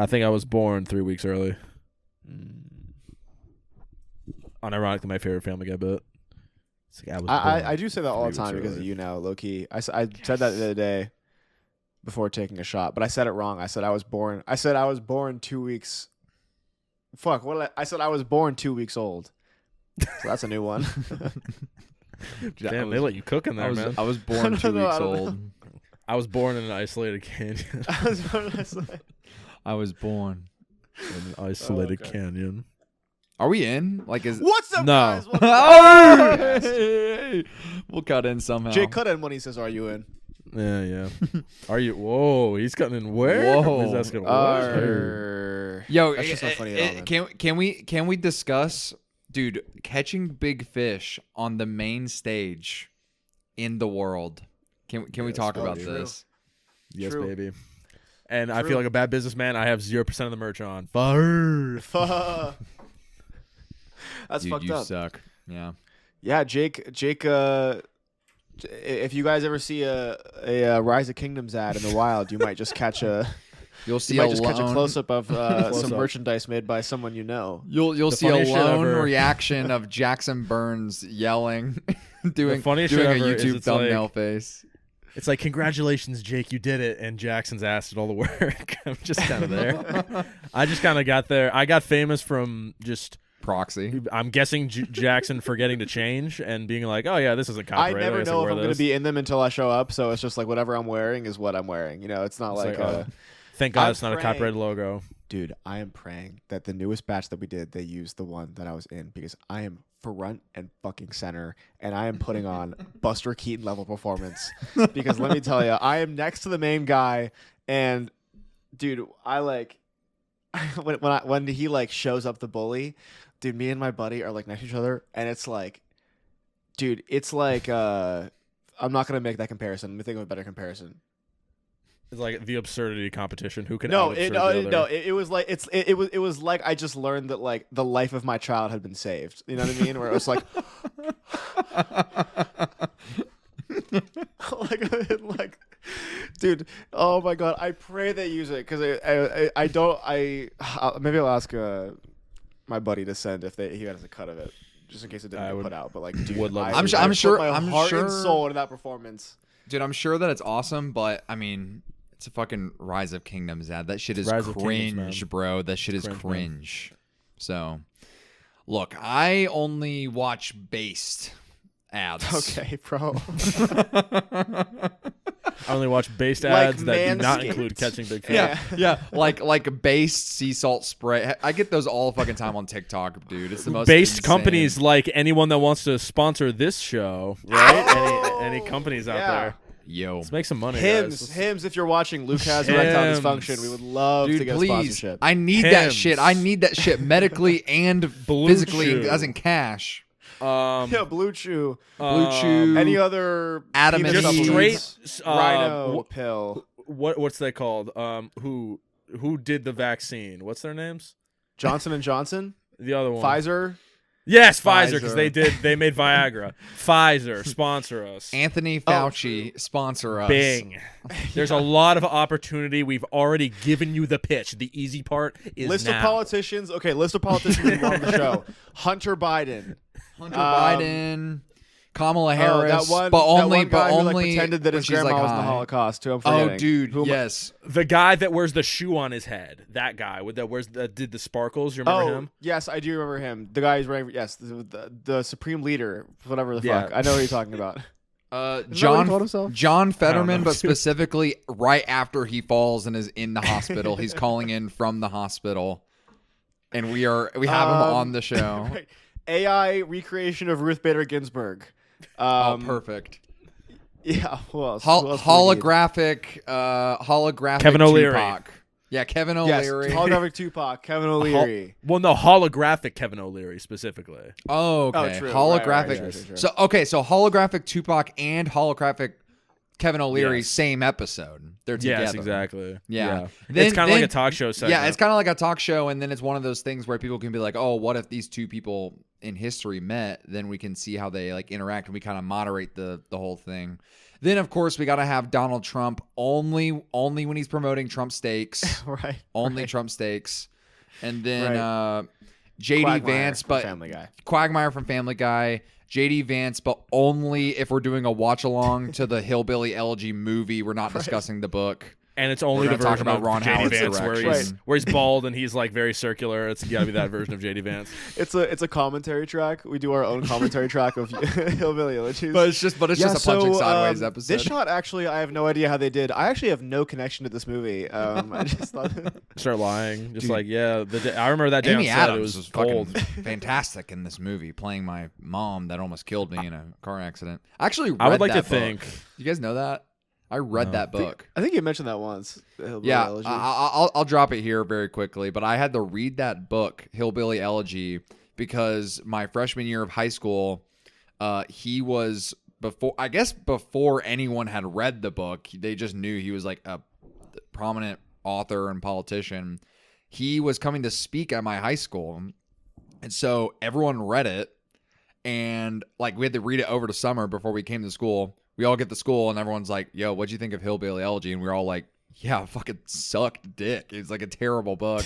I think I was born 3 weeks early. Unironically, my favorite Family Guy bit. It's like I do say that all the 3 time weeks because of early. you now, low key. I said that the other day before taking a shot, but I said it wrong. I said I was born 2 weeks. Fuck, what did I said I was born 2 weeks old. So that's a new one. Damn, they let you cook in there, man. I was born 2 weeks old. I was born in an isolated canyon. I was born. In an isolated okay. canyon. Are we in? Like, is What's up, No. guys? Welcome back. Hey! We'll cut in somehow. Jake, cut in when he says, "Are you in?" Yeah. Are you? Whoa, he's cutting in where? Whoa. He's asking where? Yo, That's just not funny at all, man. can we discuss, dude, catching big fish on the main stage in the world? Can we Yes, talk about buddy. this? Yes, True. baby. And I True. feel like a bad businessman. I have 0% of the merch on. Fire. That's Dude, fucked you up. suck. Yeah. Yeah, Jake. If you guys ever see a Rise of Kingdoms ad in the wild, you might just catch a You'll see catch a lone- close up of some Close-up. merchandise made by someone you know. You'll The see a funniest shit lone ever. reaction of Jackson Burns yelling, doing funniest doing shit a ever is YouTube it's thumbnail like- face. It's like, congratulations, Jake, you did it. And Jackson's ass did all the work. I'm just kind of there. I just kind of got there. I got famous from just, Proxy. I'm guessing Jackson forgetting to change and being like, oh, yeah, this isn't I copyrighted. never guess I know if wear I'm going to this. be in them until I show up, so it's just like whatever I'm wearing is what I'm wearing. You know, it's not It's like, like, oh, thank God I'm it's not a praying. copyrighted logo. dude, I am praying that the newest batch that we did, they used the one that I was in because I am front and fucking center, and I am putting on Buster Keaton level performance. Because let me tell you, I am next to the main guy, and dude, I like when he like shows up the bully, dude. Me and my buddy are like next to each other, and it's like, dude, it's like I'm not gonna make that comparison. Let me think of a better comparison. It's like the absurdity competition. Who can No, out-absurd the other. it was like it was like I just learned that like the life of my child had been saved. You know what I mean? Where it was like, like, dude, oh my god, I pray they use it because I don't maybe I'll ask my buddy to send if he has a cut of it just in case it didn't get put out. But like, dude, would love to I'm see sure- that. I put I'm my heart sure- and soul into that performance. Dude, I'm sure that it's awesome, but I mean, it's a fucking Rise of Kingdoms ad. That shit is Rise of Kingdoms, cringe, man. bro. That shit is Cringe, man. cringe. So, look, I only watch based ads. Okay, bro. I only watch based Like ads that do not Manscaped. include catching big fish. Yeah, like based sea salt spray. I get those all the fucking time on TikTok, dude. It's the most Based insane- companies like anyone that wants to sponsor this show, right? any companies out Yeah. there. Yo, Let's make some money, Hims, guys. if you're watching, Luke has erectile Hims. dysfunction. We would love to dude, get a please. sponsorship. I need that Hims. shit. I need that shit medically and Blue physically, Chew. as in cash. Yeah, Blue Chew. Blue Chew. Any other Adam penis and Eve. supplements? Straight, Rhino pill. what's that called? Who did the vaccine? What's their names? Johnson and Johnson. The other one. Pfizer. Yes, Pfizer, because Pfizer. they made Viagra. Pfizer, sponsor us. Anthony Fauci, sponsor us. Bing. There's a lot of opportunity. We've already given you the pitch. The easy part is List now. of politicians. Okay, list of politicians we want on the show. Hunter Biden. Hunter Biden, Kamala Harris, that one, but that only, one guy but who, only like, pretended that when his she's, grandma like, was in the high. Holocaust. Who I'm forgetting. Oh, dude, Who am I- yes. The guy that wears the shoe on his head. That guy that did the sparkles. You remember Oh, him? yes, I do remember him. The guy who's running. Yes, the supreme leader, whatever the Yeah. fuck. I know what you're talking about. Isn't that what he John called himself? John know. Fetterman, but specifically right after he falls and is in the hospital, he's calling in from the hospital, and we have him on the show. Right. AI recreation of Ruth Bader Ginsburg. Oh, perfect. Yeah. Who else? Who else do we need? Holographic Kevin O'Leary. Tupac. Yeah, Kevin Yes, O'Leary. holographic Tupac, Kevin O'Leary. Well, no, holographic Kevin O'Leary specifically. Oh, okay. true. Holographic. Right, sure. So holographic Tupac and holographic Kevin O'Leary, Yes. same episode. They're together. Yes, exactly. Yeah. It's kind of like Then- a talk show segment. Yeah, it's kind of like a talk show, and then it's one of those things where people can be like, "Oh, what if these two people in history met, then we can see how they like interact and we kind of moderate the whole thing. Then of course we got to have Donald Trump only when he's promoting Trump steaks, Right. only right. Trump steaks, and then Right. JD Quagmire Vance, from but Family Guy. Quagmire from Family Guy, JD Vance, but only if we're doing a watch along to the Hillbilly Elegy movie. We're not discussing the book. And it's only We're the gonna talk version about of Ron JD Howard's Vance where direction. he's bald and he's like very circular. It's got to be that version of JD Vance. It's a commentary track. We do our own commentary track of Hillbilly Elegies. But it's just a punching sideways episode. This shot, actually, I have no idea how they did. I actually have no connection to this movie. I just thought. Start lying, just Dude. like I remember that day on Amy set. It Adams was fucking cold. fantastic in this movie, playing my mom that almost killed me in a car accident. I actually read I would like that to book. think. You guys know that? I read No. that book. I think you mentioned that once. the Hillbilly Yeah, Elegy. I'll drop it here very quickly. But I had to read that book, Hillbilly Elegy, because my freshman year of high school, he was before anyone had read the book. They just knew he was like a prominent author and politician. He was coming to speak at my high school, and so everyone read it, and like we had to read it over the summer before we came to school. We all get to school and everyone's like, yo, what'd you think of Hillbilly Elegy? And we're all like, yeah, it fucking sucked dick. It's like a terrible book.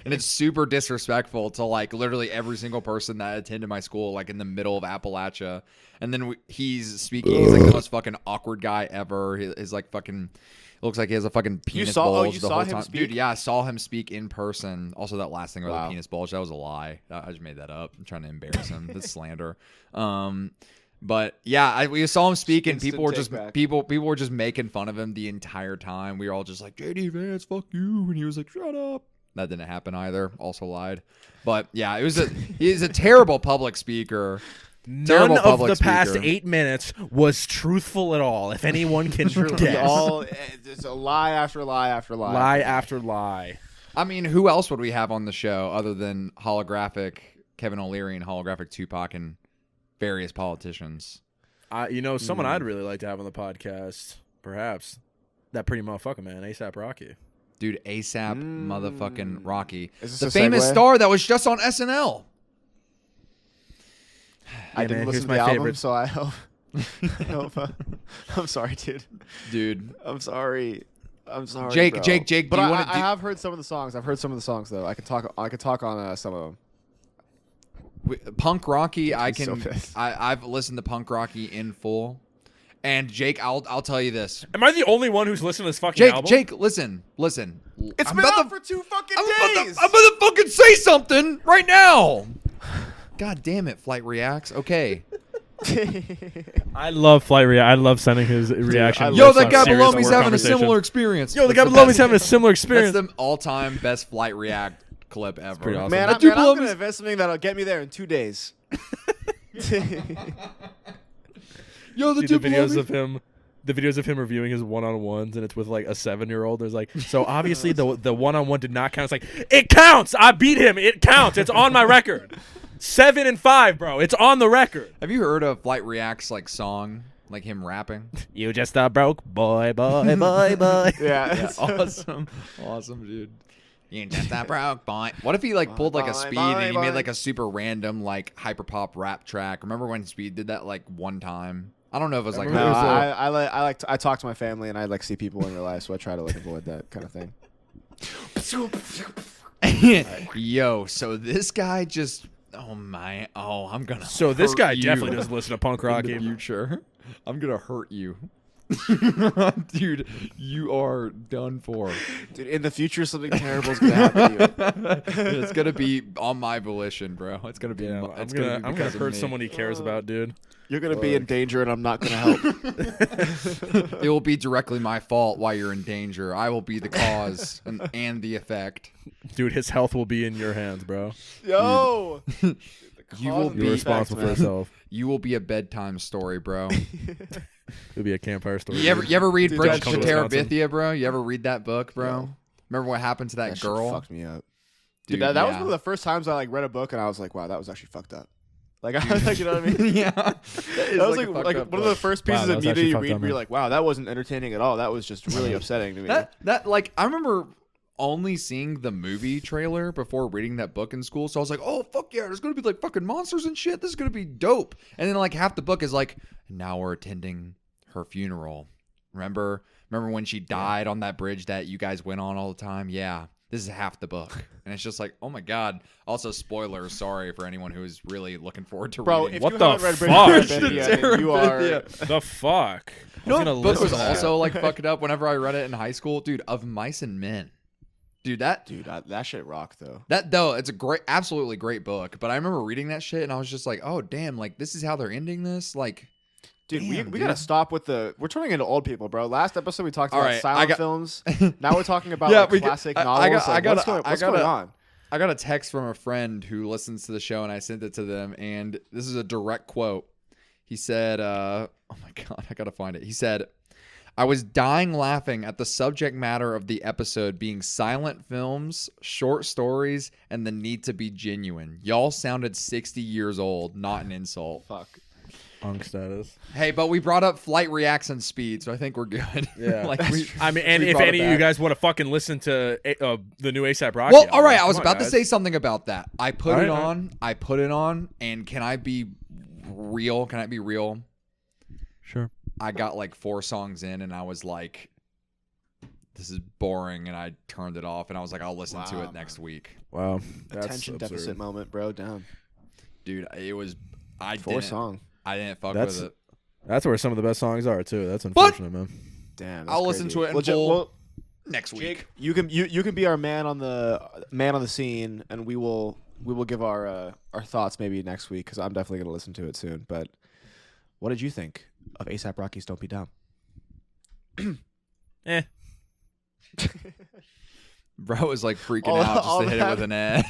And it's super disrespectful to like literally every single person that attended my school, like in the middle of Appalachia. And then he's speaking. He's like the most fucking awkward guy ever. He's like fucking, looks like he has a fucking penis bulge the whole time. Dude, yeah, I saw him speak in person. Also, that last thing about the penis bulge, that was a lie. I just made that up. I'm trying to embarrass him. That's slander. But yeah, we saw him speak, and people were just making fun of him the entire time. We were all just like, JD Vance, fuck you, and he was like, shut up. That didn't happen either. Also lied. But yeah, he's a terrible public speaker. None of public the past speaker. 8 minutes was truthful at all. If anyone can guess. It's a lie after lie after lie. Lie after lie. I mean, who else would we have on the show other than holographic Kevin O'Leary and holographic Tupac and various politicians? Someone I'd really like to have on the podcast, perhaps, that pretty motherfucker, man, A$AP Rocky. Dude, A$AP motherfucking Rocky. Is this The a famous segue? star that was just on SNL. I Yeah, didn't man, listen here's to my the album, favorite. so I hope. I'm sorry, dude. Dude. I'm sorry. Jake, bro. Jake, But do you I want to have heard some of the songs. I've heard some of the songs though. I could talk on some of them. Punk Rocky? I'm so pissed. I've listened to Punk Rocky in full. And Jake, I'll tell you this. Am I the only one who's listened to this fucking album? Jake, listen. It's I'm been about out to- for 2 fucking I'm days. about to fucking say something right now. God damn it, Flight Reacts. Okay. I love Flight React. I love sending his reaction. I Yo, love that guy Serious below me's work having a conversation. similar experience. Yo, the That's guy the below me's best- having a similar experience. That's the all-time best Flight React clip ever. pretty awesome. Man, That I'm dude below going to me's- invest something that'll get me there in 2 days. Yo, the See dude the below videos me. of him. The videos of him reviewing his one-on-ones, and it's with like a 7-year-old. There's like, so obviously the one-on-one did not count. It's like, it counts. I beat him. It counts. It's on my record. 7 and 5, bro. It's on the record. Have you heard of Flight React's like song, like him rapping? You just a broke boy, boy, boy, boy. Yeah. Awesome, dude. You just a broke boy. What if he like pulled like a Boy, Speed boy, and he made boy. like a super random like hyperpop rap track? Remember when Speed did that like one time? I don't know if it was like No, Remember I talk to my family and I like see people in real life, so I try to like avoid that kind of thing. Yo, so this guy just I'm gonna So this hurt guy you definitely doesn't listen to punk in rocky. the future. I'm gonna hurt you. Dude, you are done for. Dude, in the future, something terrible is gonna happen to you. It's gonna be on my volition, bro. It's gonna be. Yeah, it's I'm gonna be because of hurt me. someone he cares about, dude. You're gonna be in danger, and I'm not gonna help. It will be directly my fault why you're in danger. I will be the cause and the effect. Dude, his health will be in your hands, bro. Yo, You will You're responsible for yourself. You will be a bedtime story, bro. It'll be a campfire story. You ever read Dude, Bridget come to to Wisconsin. Terabithia, bro? You ever read that book, bro? No. Remember what happened to that That shit girl? fucked me up. Dude, Dude, that was yeah. one of the first times I like read a book, and I was like, wow, that was actually fucked up. Like, I was like, you know what I mean? Yeah. That was like one of the first Wow, pieces that of was media actually you fucked read up, where you're man. like, wow, that wasn't entertaining at all. That was just really upsetting to me. That like I remember only seeing the movie trailer before reading that book in school. So I was like, oh, fuck yeah, there's going to be like fucking monsters and shit. This is going to be dope. And then like half the book is like, now we're attending her funeral. Remember when she died on that bridge that you guys went on all the time? Yeah. This is half the book. And it's just like, oh my God. Also, spoilers. Sorry for anyone who is really looking forward to Bro, reading. if What you the haven't read fuck? Bridge of Terabithia, then you are. The fuck? You know I was what gonna book was listen to that. also like fucked up whenever I read it in high school? Dude, Of Mice and Men. Dude, that Shit rocked though. it's a great, absolutely great book. But I remember reading that shit and I was just like, oh damn, like this is how they're ending this. Like, Dude, damn, we gotta stop with we're turning into old people, bro. Last episode we talked All about right, silent films. Now we're talking about Yeah, like, classic novels. What's going on? I got a text from a friend who listens to the show and I sent it to them. And this is a direct quote. He said, oh my God, I gotta find it. He said, I was dying laughing at the subject matter of the episode being silent films, short stories, and the need to be genuine. Y'all sounded 60 years old, not an insult. Fuck. Unk status. Hey, but we brought up flight reaction speed, so I think we're good. Yeah. like I mean, and we if brought any it of you back. guys want to fucking listen to the new ASAP Rocky Well, album, all right, I was come on, about to guys. say something about that. I put All it right, on. I put it on, and can I be real? Can I be real? Sure. I got like 4 songs in, and I was like, this is boring, and I turned it off, and I was like, I'll listen to Wow, it next week. Wow. That's Attention absurd. deficit moment, bro. Down. Dude, it was, I 4 didn't, song. I didn't fuck That's- with it. That's where some of the best songs are too. That's unfortunate, man. Damn. I'll listen to it in Jake, full well, next week. Jake, you can be our man on the scene, and we will give our thoughts maybe next week because I'm definitely gonna listen to it soon. But what did you think of ASAP Rocky's "Don't Be Dumb"? Eh. Bro was like freaking All- out just all to hit it that- with an eh.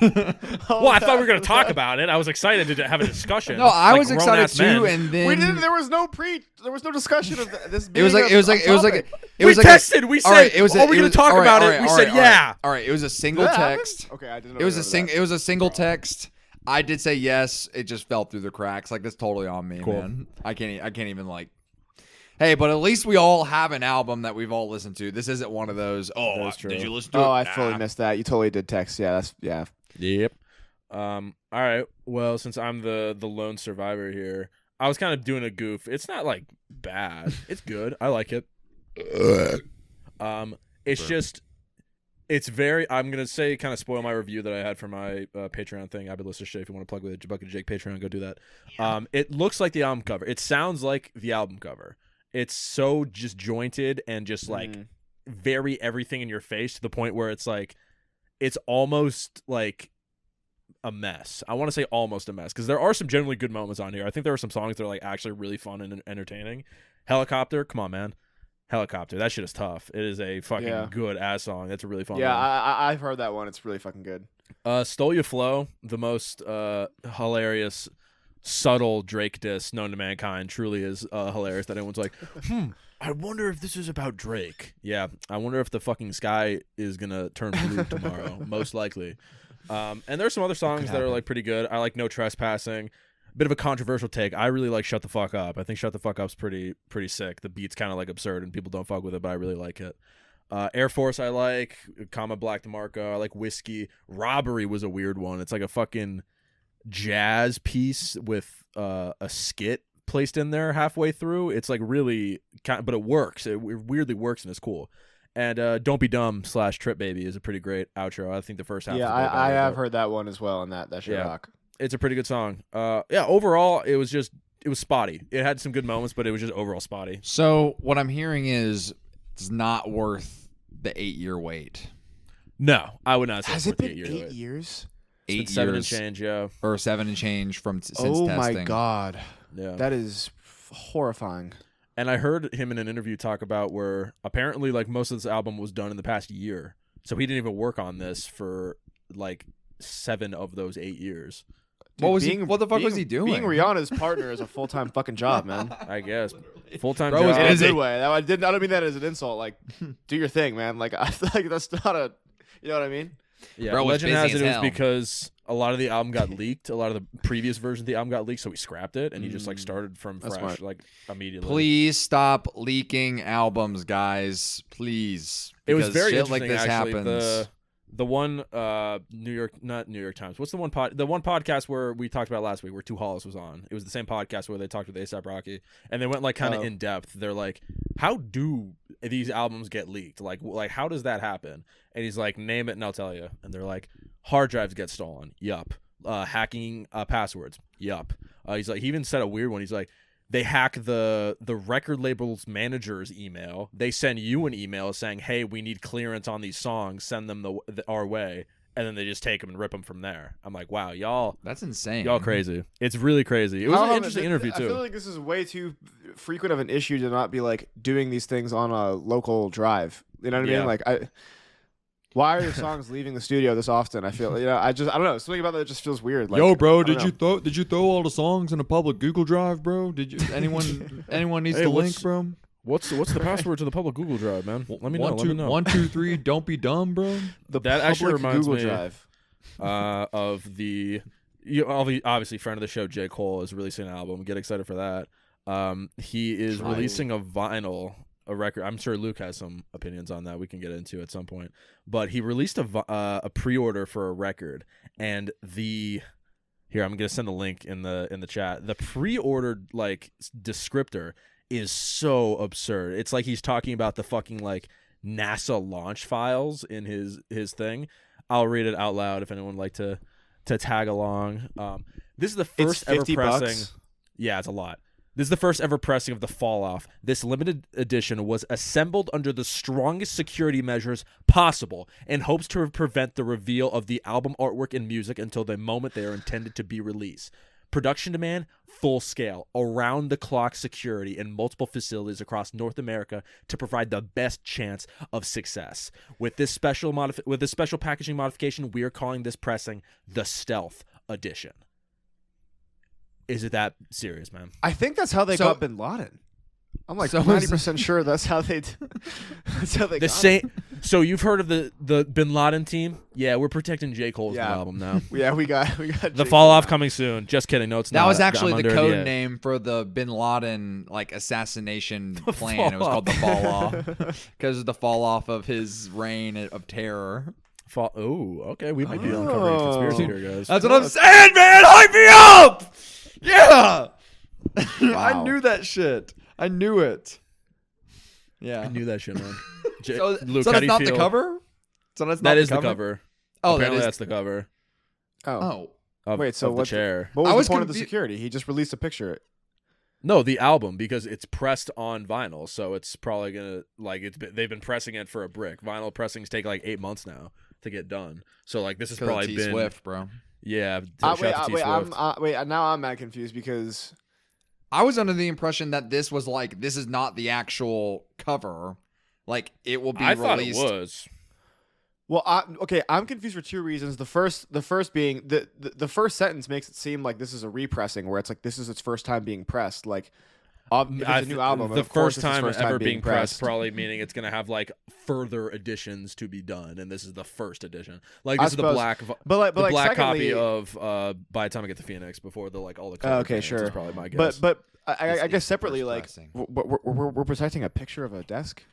Well, I thought we were gonna talk about it. I was excited to have a discussion. No, I like was excited grown-ass too, men. and then We didn't. There was no discussion of this. It was like being a topic. it we was like texted. We said, all right, it was "Are we it gonna was- talk all right, about all it?" right, We all said, right, "Yeah." All right, it was a single Did that happen? text. Okay, I didn't. It was a remember it was a single text. I did say yes. It just fell through the cracks. Like that's totally on me, Cool. man. I can't even like. Hey, but at least we all have an album that we've all listened to. This isn't one of those. Oh, That is true. did you listen to that. it? Oh, I fully Nah. missed that. You totally did text. Yeah, yeah. Yep. All right. Well, since I'm the lone survivor here, I was kind of doing a goof. It's not like bad. It's good. I like it. It's just, it's very. I'm gonna say kind of spoil my review that I had for my Patreon thing. I've been listening to shit. If you want to plug with a Bucket of Jake Patreon, go do that. It looks like the album cover. It sounds like the album cover. It's so just jointed and just like very everything in your face to the point where it's like, it's almost like a mess. I want to say almost a mess because there are some genuinely good moments on here. I think there are some songs that are like actually really fun and entertaining. Helicopter, come on, man. Helicopter, that shit is tough. It is a fucking good ass song. That's a really fun Yeah, one. I've heard that one. It's really fucking good. Stole Your Flow, the most hilarious, subtle Drake diss known to mankind, truly is hilarious that anyone's like, I wonder if this is about Drake. Yeah, I wonder if the fucking sky is gonna turn blue tomorrow. Most likely. And there's some other songs that are like pretty good. I like No Trespassing. Bit of a controversial take. I really like Shut the Fuck Up. I think Shut the Fuck Up's pretty sick. The beat's kind of like absurd and people don't fuck with it, but I really like it. Air Force I like. Comma Black DeMarco. I like Whiskey. Robbery was a weird one. It's like a fucking jazz piece with a skit placed in there halfway through. It's like really but it works. It weirdly works and it's cool. And Don't Be Dumb / Trip Baby is a pretty great outro. I think the first half Yeah, is way I better, have but heard that one as well, and that should Yeah. rock. it's a pretty good song. Yeah, overall it was spotty. It had some good moments, but it was just overall spotty. So what I'm hearing is it's not worth the 8-year wait. No, I would not say Has it's it been 8 years. 8 years? It's been 8 7 and years change, yeah. or 7 and change from since Oh testing. my god, Yeah. that is horrifying. And I heard him in an interview talk about where apparently like most of this album was done in the past year. So he didn't even work on this for like 7 of those 8 years. Dude, What the fuck was he doing? Being Rihanna's partner is a full-time fucking job, man. I guess. Full-time Bro was job. In a busy. good way. I don't mean that as an insult. Like, do your thing, man. Like, I feel like that's not a, you know what I mean? Yeah, Bro was legend has busy it as was hell. because a lot of the album got leaked. A lot of the previous versions of the album got leaked, so he scrapped it and he just like started from That's fresh, smart. like immediately. Please stop leaking albums, guys. Please. It was Because very shit interesting. like this actually, happens. The one not New York Times. What's the one podcast where we talked about last week where Two Hollows was on? It was the same podcast where they talked with A$AP Rocky, and they went like kind of in depth. They're like, how do these albums get leaked? Like how does that happen? And he's like, name it and I'll tell you. And they're like, hard drives get stolen. Yup. Hacking passwords. Yup. He's like, he even said a weird one. He's like, they hack the record label's manager's email. They send you an email saying, "Hey, we need clearance on these songs. Send them our way." And then they just take them and rip them from there. I'm like, wow, y'all. That's insane. Y'all crazy. It's really crazy. It was an interesting interview too. I feel like this is way too frequent of an issue to not be like doing these things on a local drive. You know what I mean? Like why are your songs leaving the studio this often? I feel, I don't know. Something about that just feels weird. Like, yo, bro, did you throw all the songs in a public Google Drive, bro? Did you anyone needs the link, bro? What's the password to the public Google Drive, man? Let me know. Let me know. 1, 2, 3. Don't be dumb, bro. That actually reminds Google me Drive of the obviously friend of the show J. Cole is releasing an album. Get excited for that. He is releasing a vinyl. A record. I'm sure Luke has some opinions on that. We can get into at some point. But he released a pre-order for a record, and here I'm gonna send the link in the chat. The pre-ordered descriptor is so absurd. It's like he's talking about the fucking NASA launch files in his thing. I'll read it out loud if anyone would like to tag along. This is the first ever pressing. Yeah, it's a lot. This is the first ever pressing of The Fall Off. This limited edition was assembled under the strongest security measures possible in hopes to prevent the reveal of the album artwork and music until the moment they are intended to be released. Production demand, full scale, around-the-clock security in multiple facilities across North America to provide the best chance of success. With this special packaging modification, we are calling this pressing the Stealth Edition. Is it that serious, man? I think that's how they got Bin Laden. I'm like 90% sure that's how they. That's how they got him. So you've heard of the Bin Laden team? Yeah, we're protecting J. Cole's new album now. Yeah, we got the Fall Off coming soon. Just kidding. No, it's not. That was actually the code name for the Bin Laden assassination plan. It was called the Fall Off because of the fall off of his reign of terror. Oh, okay. We might be uncovering conspiracy here, guys. That's what I'm saying, man. Hype me up. Yeah. Wow. I knew that shit. I knew it. Yeah. I knew that shit, man. Luke, so that's not the cover? So that's not that is the cover. Oh, apparently that's the cover. Oh. Of, wait, so of the chair. What was the point of the security? He just released a picture. No, the album, because it's pressed on vinyl, so it's probably gonna they've been pressing it for a brick. Vinyl pressings take 8 months now to get done. So this has probably been Swift, bro. Yeah. Now I'm mad confused because I was under the impression that this was this is not the actual cover. It will be released. I thought it was. Well, I'm confused for two reasons. The first being the first sentence makes it seem like this is a repressing, where it's this is its first time being pressed. If it's a new album, the first time ever being pressed, probably meaning it's gonna have further editions to be done, and this is the first edition. This is the black, black copy of By the Time I Get to Phoenix before all the color. Okay, sure. Is probably my guess. But I guess separately, we're protecting a picture of a desk.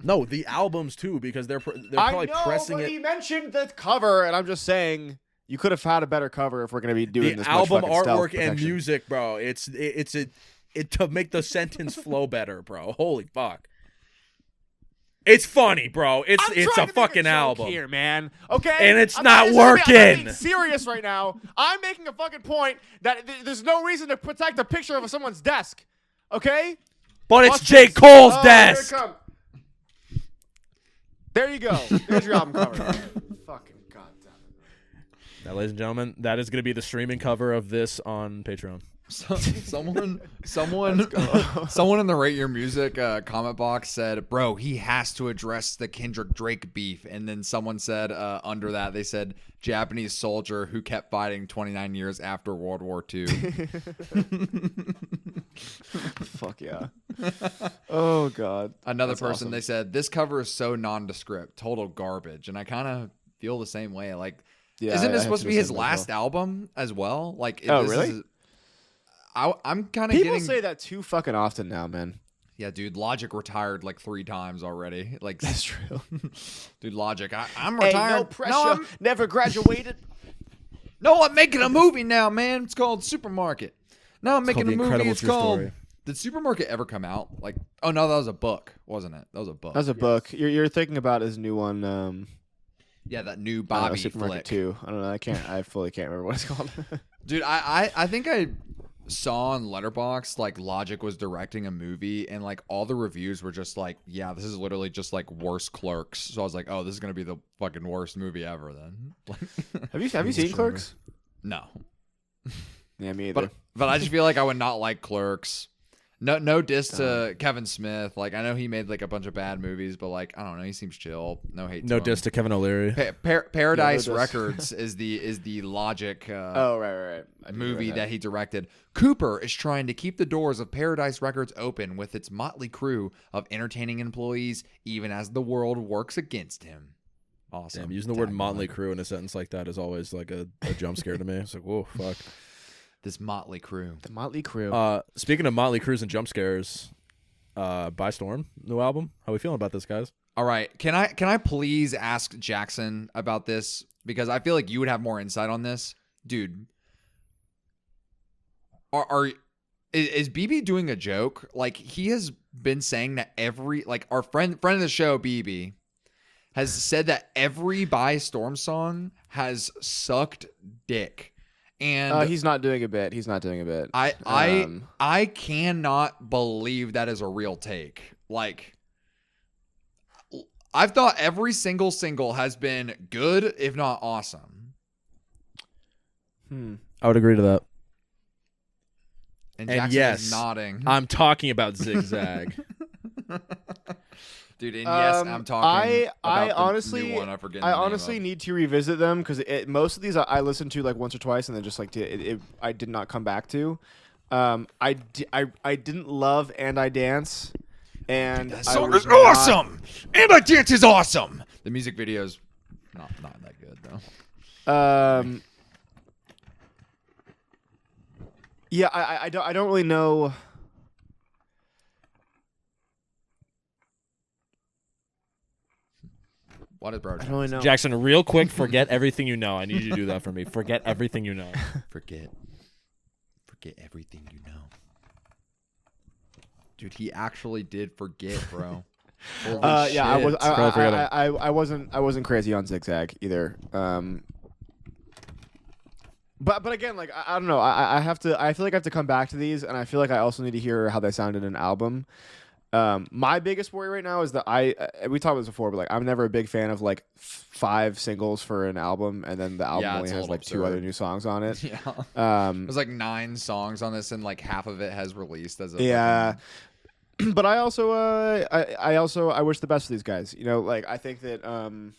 No, the albums too, because they're probably pressing it. He mentioned the cover, and I'm just saying you could have had a better cover if we're going to be doing this. The album artwork and music, bro. It's to make the sentence flow better, bro. Holy fuck. It's funny, bro. It's a fucking album here, man. Okay, and it's not working. I'm being serious right now. I'm making a fucking point that there's no reason to protect a picture of someone's desk. Okay, but it's J. Cole's desk. There you go. There's your album cover. Fucking goddamn it. Now, ladies and gentlemen, that is going to be the streaming cover of this on Patreon. Someone in the Rate Your Music comment box said, "Bro, he has to address the Kendrick Drake beef." And then someone said under that, they said, "Japanese soldier who kept fighting 29 years after World War II." Fuck yeah. Oh god. Another That's person, awesome. they said, "This cover is so nondescript, total garbage." And I kind of feel the same way. Isn't this supposed to be his last album as well? Oh, really? I'm kind of getting... People say that too fucking often now, man. Yeah, dude, Logic retired like 3 times already. Like, That's true. dude, Logic, I'm Hey, retired. no pressure. I'm, Never graduated. no, I'm making a movie now, man. It's called Supermarket. No, I'm making called a The movie. Incredible It's True called. Story. Did Supermarket ever come out? Like, oh no, that was a book, wasn't it? That was a book. That's a book. You're thinking about his new one. Yeah, that new I don't know, Bobby Supermarket flick. 2. I don't know. I fully can't remember what it's called. Dude, I think I saw on Letterboxd like Logic was directing a movie, and like all the reviews were just like, yeah, this is literally just like worse Clerks. So I was like, oh, this is gonna be the fucking worst movie ever. Then, Have you seen Clerks? no, Yeah, me either. but I just feel like I would not like Clerks. No diss to Kevin Smith. Like I know he made like a bunch of bad movies, but like I don't know, he seems chill. No hate. No to diss him. to Kevin O'Leary. Paradise Yeah, no diss. Records is the Logic. Oh, right. I did Movie read that he directed. Cooper is trying to keep the doors of Paradise Records open with its motley crew of entertaining employees, even as the world works against him. Awesome. Damn, using the word Tagline. Motley Crue in a sentence like that is always like a jump scare to me. It's like, whoa, fuck. This motley crew. The Motley Crue. Speaking of Motley Crue's and jump scares, By Storm, new album. How we feeling about this, guys? All right, can I please ask Jackson about this, because I feel like you would have more insight on this, dude. Is BB doing a joke? Like he has been saying that our friend of the show BB has said that every By Storm song has sucked dick. And he's not doing a bit. I cannot believe that is a real take. Like I've thought every single has been good, if not awesome. I would agree to that. And And Jackson yes, is nodding. I'm talking about Zigzag. Dude, and yes, I'm talking about I the honestly, new one. I forget. I honestly need to revisit them because most of these I listened to like once or twice and then just like I did not come back to. I didn't love And I Dance, and that I song was is not- awesome. And I Dance is awesome. The music video's not that good though. Yeah, I don't really know. What is bro? I don't really know. Jackson, real quick, forget everything you know. I need you to do that for me. Forget everything you know. Forget everything you know. Dude, he actually did forget, bro. Holy Yeah, shit. I wasn't crazy on Zigzag either. But again, like I don't know. I feel like I have to come back to these, and I feel like I also need to hear how they sound in an album. My biggest worry right now is that we talked about this before, but like I'm never a big fan of like 5 singles for an album, and then the album Yeah, only it's a has little like 2 absurd. other new songs on it. Yeah. There's like 9 songs on this, and like half of it has released as a Yeah. But I also I wish the best for these guys. You know, like I think that I'm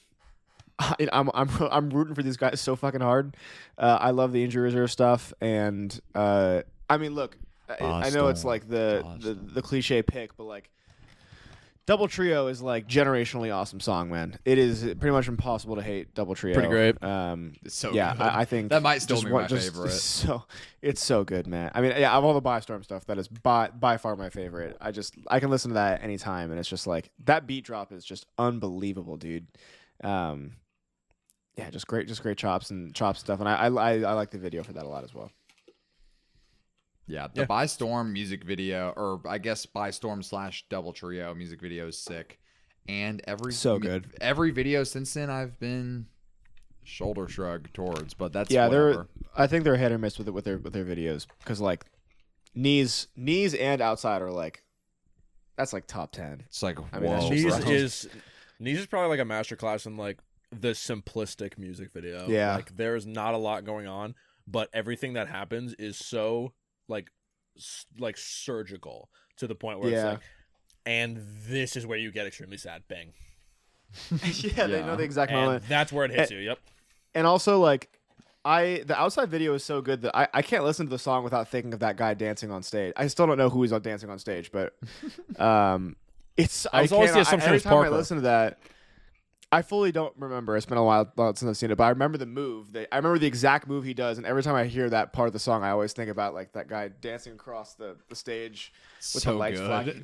rooting for these guys so fucking hard. I love the injury reserve stuff, and I mean, look, I know it's like the cliche pick, but like Double Trio is like generationally awesome song, man. It is pretty much impossible to hate Double Trio. Pretty great. It's so yeah, good. I think That might still just be one- my just- favorite. So it's so good, man. I mean, yeah, of all the By Storm stuff, that is by far my favorite. I can listen to that anytime, and it's just like that beat drop is just unbelievable, dude. Yeah, just great chops and stuff, and I like the video for that a lot as well. Yeah, the By Storm music video, or I guess By Storm / Double Trio music video is sick. And good. Every video since then I've been shoulder shrug towards, but that's Yeah, whatever. I think they're hit or miss with their videos because like knees and outside are like that's like top 10. It's like, I mean, that's whoa, just bro. Knees is probably like a masterclass in like the simplistic music video. Yeah. Like there's not a lot going on, but everything that happens is so like surgical to the point where it's like, and this is where you get extremely sad. Bang. Yeah, they know the exact And moment. that's where it hits you. Yep. And also like the outside video is so good that I can't listen to the song without thinking of that guy dancing on stage. I still don't know who he's dancing on stage, but it's I was always the assumption it every was time I Parker. listen to that. I fully don't remember. It's been a while since I've seen it, but I remember the move. I remember the exact move he does, and every time I hear that part of the song, I always think about like that guy dancing across the stage with the lights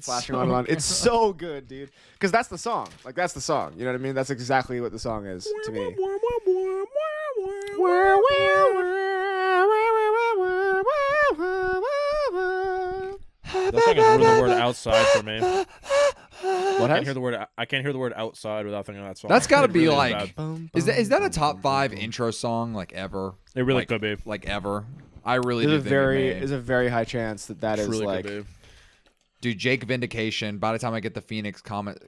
flashing on and on. It's so good, dude. Because that's the song. Like that's the song. You know what I mean? That's exactly what the song is to me. That song has the word outside for me. What I can't hear the word outside without thinking of that song. That's got to It be really like, bad. is that a top 5 intro song like ever? It really Like- could be. Like ever. I really do There's think it may. a very high chance that It is really like. could be. Dude, Jake Vindication. By the time I get the Phoenix comment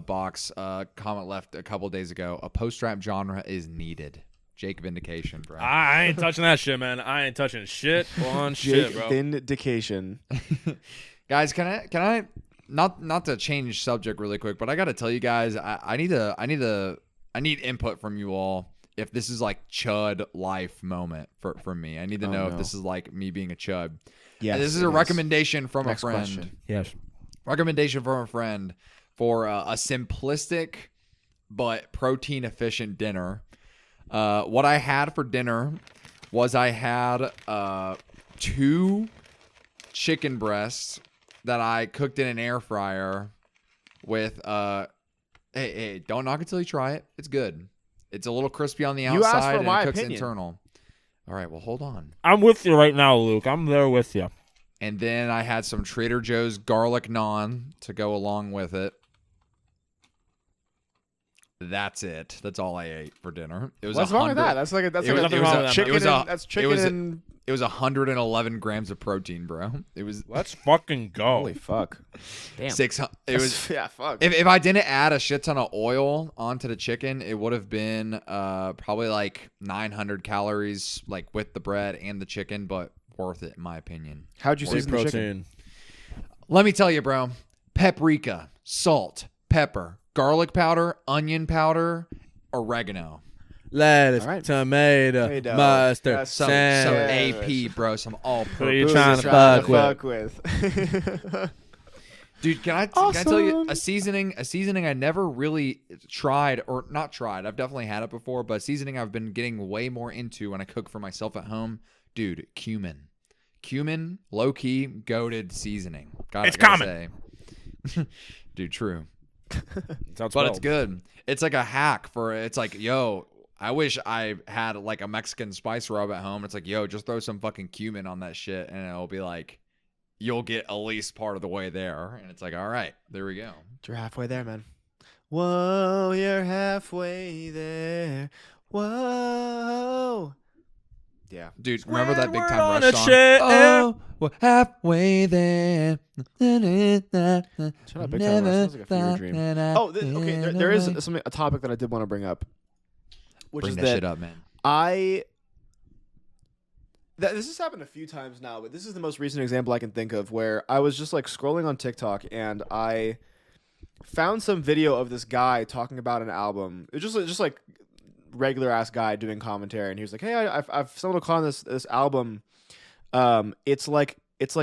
box, comment left a couple days ago. A post-rap genre is needed. Jake Vindication, bro. I ain't touching that shit, man. I ain't touching shit on shit, bro. Vindication. Guys, can I not to change subject really quick, but I got to tell you guys, I need input from you all. If this is like chud life moment for me, I need to know if this is like me being a chud. Yes, This is it a recommendation from Next a friend. question. Yes. Recommendation from a friend for a simplistic but protein efficient dinner. What I had for dinner was I had 2 chicken breasts that I cooked in an air fryer with hey, don't knock it till you try it. It's good. It's a little crispy on the You asked outside for and my it cooks opinion. internal. All right, well, hold on. I'm with you right now, Luke. I'm there with you. And then I had some Trader Joe's garlic naan to go along with it. That's it. That's all I ate for dinner. It was What's wrong with that? That's like was nothing wrong with that, chicken. man. That's chicken. And It was 111 grams of protein, bro. It was Let's fucking go. holy fuck. Damn. 600. It was yeah. Fuck. if I didn't add a shit ton of oil onto the chicken, it would have been probably like 900 calories, like with the bread and the chicken, but worth it in my opinion. How'd you Whey season the chicken? protein. Let me tell you, bro. Paprika, salt, pepper, garlic powder, onion powder, oregano. Lettuce, All right. tomato, Tomato. mustard, That's Some sandwich. AP, bro. Some all Who are you purpose. trying to fuck with? with? Dude, can I tell you Awesome. a seasoning I never really tried, or not tried. I've definitely had it before, but seasoning I've been getting way more into when I cook for myself at home. Dude, cumin, low key goated seasoning. It's gotta say. Dude, true. Sounds But it's good. It's like a hack for it's like, yo, I wish I had like a Mexican spice rub at home. It's like, yo, just throw some fucking cumin on that shit and it'll be like you'll get at least part of the way there. And it's like, all right, there we go. You're halfway there, man. Whoa, you're halfway there. Whoa. Yeah. Dude, remember that big Squidward time on rush a song? ship. Oh, we're halfway there. Shut up, Big Time Rush. Sounds like a fever dream. Oh, okay. There is a topic that I did want to bring up, which Bring is that that shit up, man. this has happened a few times now, but this is the most recent example I can think of where I was just like scrolling on TikTok and I found some video of this guy talking about an album. It was just like regular ass guy doing commentary, and he was like, "Hey, I've stumbled upon this album. It's like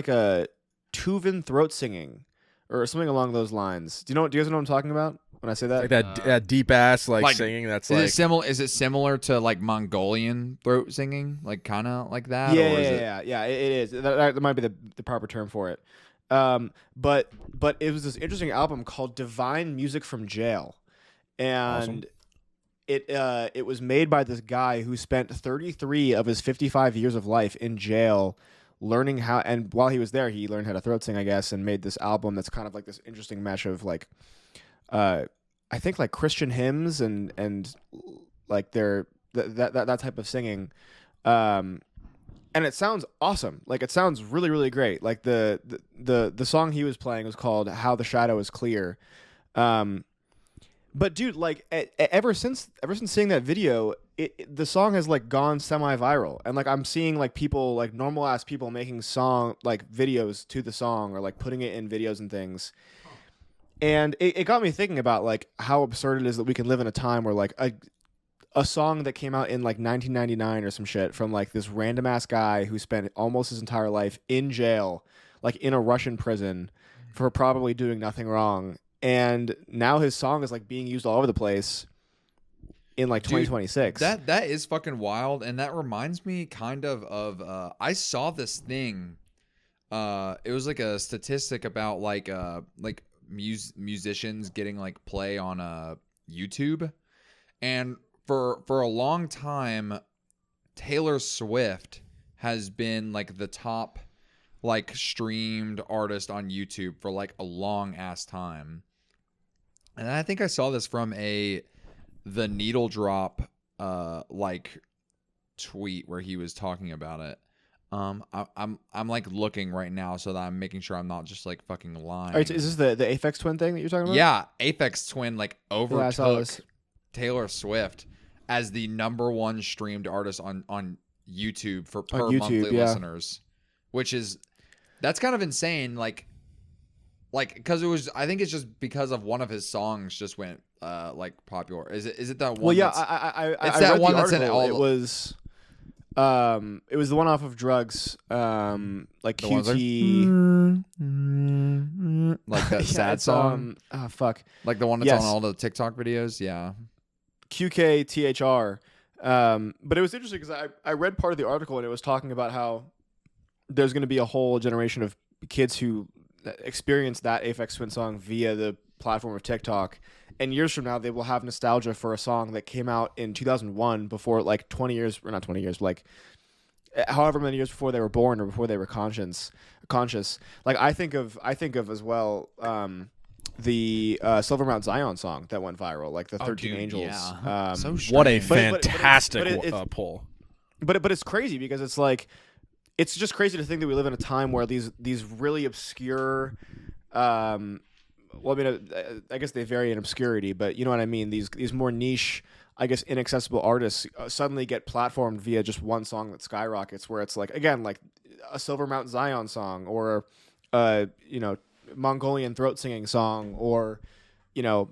a Tuvan throat singing or something along those lines. Do you guys know what I'm talking about when I say that? Like that deep ass like like, singing. That's Is like it similar? Is it similar to like Mongolian throat singing, like kind of like that? Yeah, or is it... yeah. It is. That might be the proper term for it. But it was this interesting album called Divine Music from Jail, and it was made by this guy who spent 33 of his 55 years of life in jail learning how, and while he was there, he learned how to throat sing, I guess, and made this album that's kind of like this interesting mesh of like, I think like Christian hymns and like that type of singing. And it sounds awesome. Like it sounds really, really great. Like the song he was playing was called "How the Shadow Is Clear." But dude, like ever since seeing that video, the song has like gone semi-viral, and like I'm seeing like people, like normal ass people, making song like videos to the song or like putting it in videos and things. And it got me thinking about like how absurd it is that we can live in a time where like a song that came out in like 1999 or some shit from like this random ass guy who spent almost his entire life in jail, like in a Russian prison for probably doing nothing wrong. And now his song is like being used all over the place. in like 2026. That is fucking wild, and that reminds me kind of I saw this thing. It was like a statistic about like musicians getting like play on YouTube, and for a long time, Taylor Swift has been like the top like streamed artist on YouTube for like a long ass time. And I think I saw this from the Needle Drop like tweet where he was talking about it. I'm like looking right now so that I'm making sure I'm not just like fucking lying. All right, so is this the Aphex Twin thing that you're talking about? Yeah, Aphex Twin like I saw overtook this. Taylor Swift as the #1 streamed artist on YouTube for per YouTube, monthly yeah. listeners, which is that's kind of insane. Like because it was, I think it's just because of one of his songs just went like popular. Is it that one? Well, yeah, that's- I it's that read one the that's in article. all. It was the one off of Drugs, like The ones QT. like that Yeah, sad it's, song, oh fuck, like the one that's yes. on all the TikTok videos. Yeah, QKTHR. But it was interesting because I read part of the article and it was talking about how there's going to be a whole generation of kids who experience that Aphex Twin song via the platform of TikTok, and years from now they will have nostalgia for a song that came out in 2001 before like 20 years, or not 20 years, but like however many years before they were born or before they were conscious. Like I think of as well the Silver Mount Zion song that went viral, like the 13 dude, Angels. yeah. So What a strange. But fantastic it's- pull. But it's crazy because it's like, it's just crazy to think that we live in a time where these really obscure, well, I mean, I guess they vary in obscurity, but you know what I mean. These more niche, I guess, inaccessible artists suddenly get platformed via just one song that skyrockets. Where it's like, again, like a Silver Mount Zion song, or you know, Mongolian throat singing song, or you know,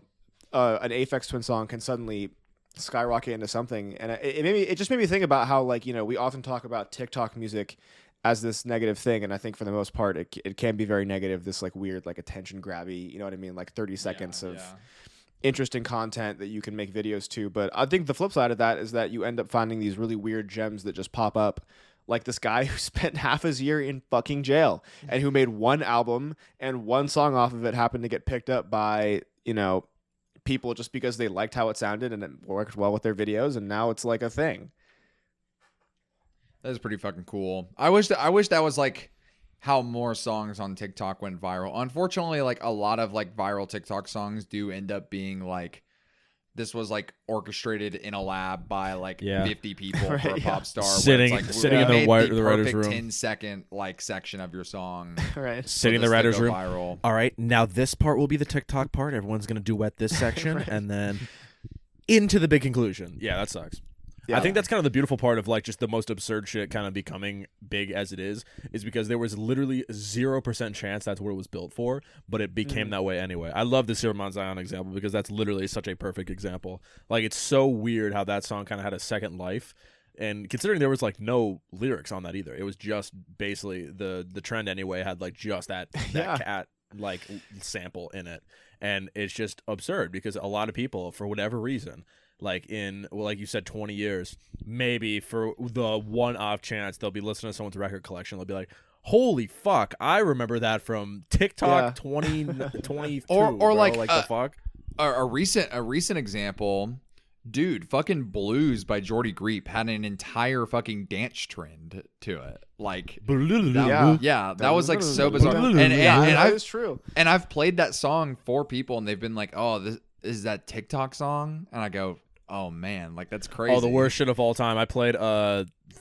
an Aphex Twin song can suddenly skyrocket into something. And it just made me think about how, like, you know, we often talk about TikTok music as this negative thing, and I think for the most part it can be very negative, this like weird, like attention grabby, you know what I mean, like 30 seconds of interesting content that you can make videos to. But I think the flip side of that is that you end up finding these really weird gems that just pop up, like this guy who spent half his year in fucking jail and who made one album and one song off of it happened to get picked up by, you know, people just because they liked how it sounded and it worked well with their videos, and now it's like a thing. That is pretty fucking cool. I wish that was like how more songs on TikTok went viral. Unfortunately, like a lot of like viral TikTok songs do end up being like, this was like orchestrated in a lab by like 50 people Right, for a yeah. pop star. Sitting where it's like, in we the made the writer's perfect room. 10-second like section of your song. Right. Sitting in the for this to writer's go room. Viral. All right, now this part will be the TikTok part. Everyone's gonna duet this section, Right. and then into the big conclusion. Yeah, that sucks. Yeah. I think that's kind of the beautiful part of like just the most absurd shit kind of becoming big as it is because there was literally 0% chance that's what it was built for, but it became that way anyway. I love the Silver Mount Zion example because that's literally such a perfect example. Like, it's so weird how that song kind of had a second life. And considering there was like no lyrics on that either, it was just basically the trend anyway had like just that Yeah. cat like sample in it, and it's just absurd because a lot of people, for whatever reason, like in, well, like you said, 20 years, maybe for the one off chance they'll be listening to someone's record collection, they'll be like, holy fuck, I remember that from TikTok 2022 Or bro. like, the fuck. A recent example, dude, fucking Blues by Jordy Greep had an entire fucking dance trend to it. Like, Yeah. that was like so bizarre. And that I've is true. and I've played that song for people, and they've been like, "Oh, this is that TikTok song," and I go, "Oh man, like that's crazy." Oh, the worst shit of all time. I played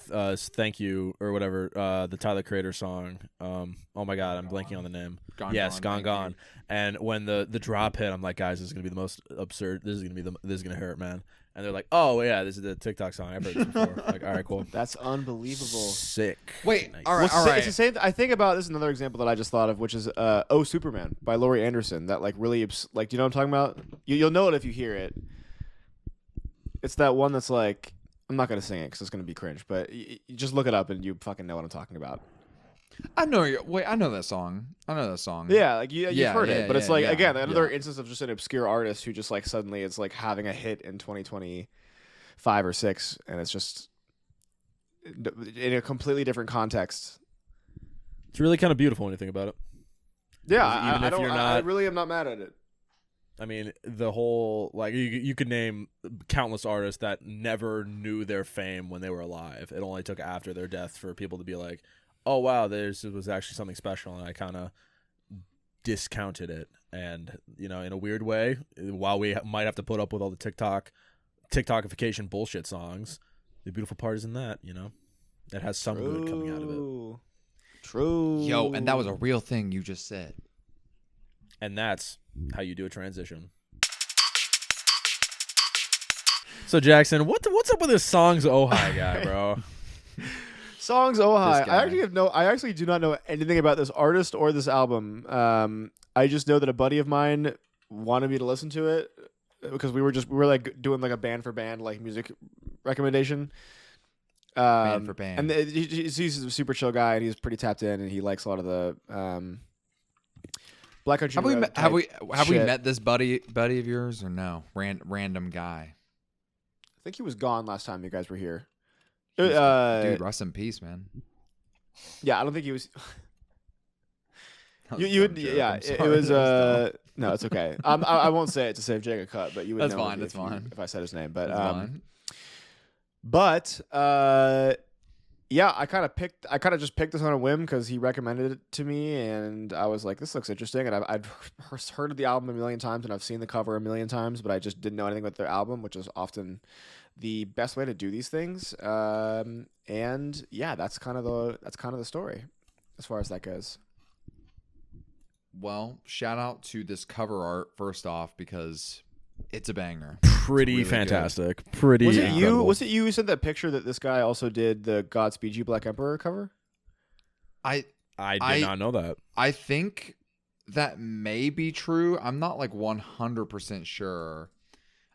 Thank You or whatever, the Tyler Creator song. Oh my god, I'm blanking on the name. Gone. And when the drop hit, I'm like, guys, this is gonna be the most absurd. This is gonna hurt, man. And they're like, oh yeah, this is the TikTok song. I've heard this before. Like, all right, cool. That's unbelievable. Sick. Wait, Nice. all right, It's the same. I think about this is another example that I just thought of, which is "Oh Superman" by Laurie Anderson. That like really like, do you know what I'm talking about? You'll know it if you hear it. It's that one that's like, I'm not gonna sing it because it's gonna be cringe, but you just look it up and you fucking know what I'm talking about. I know that song. Yeah, like you've Yeah, heard yeah, it, but it's yeah, like yeah, again another yeah. instance of just an obscure artist who just like suddenly is like having a hit in 2020. 5 or 6, and it's just in a completely different context. It's really kind of beautiful when you think about it. Yeah, Even I if don't. you're I not- really am not mad at it. I mean, the whole like you could name countless artists that never knew their fame when they were alive. It only took after their death for people to be like, "Oh wow, this was actually something special," and I kind of discounted it. And in a weird way, while we might have to put up with all the TikTokification bullshit songs, the beautiful part is in that it has some good coming out of it, True. Yo, and that was a real thing you just said. and that's how you do a transition. So Jackson, what's up with this songs oh hi guy, bro? Songs oh hi. This guy. I actually do not know anything about this artist or this album. I just know that a buddy of mine wanted me to listen to it because we were like doing like a band for band like music recommendation. Band for band. And he's a super chill guy, and he's pretty tapped in, and he likes a lot of the Black Country. Have we Road met, type have we shit. met this buddy of yours or no? Random guy. I think he was gone last time you guys were here. Dude, rest in peace, man. Yeah, I don't think he was. That was a You dumb would, joke. yeah. I'm It sorry. was. That was dumb. No, it's okay. I won't say it to save Jake a cut, but you would That's know fine, if that's fine. if I said his name. But That's fine. yeah, I kind of just picked this on a whim because he recommended it to me, and I was like, this looks interesting. And I'd heard of the album a million times, and I've seen the cover a million times, but I just didn't know anything about their album, which is often the best way to do these things. And yeah, that's kind of the story as far as that goes. Well, shout out to this cover art first off because it's a banger. Pretty really good. fantastic. Pretty. Was it you? incredible. Was it you who sent that picture that this guy also did the Godspeed You Black Emperor cover? I I did not know that. I think that may be true. I'm not like 100% sure.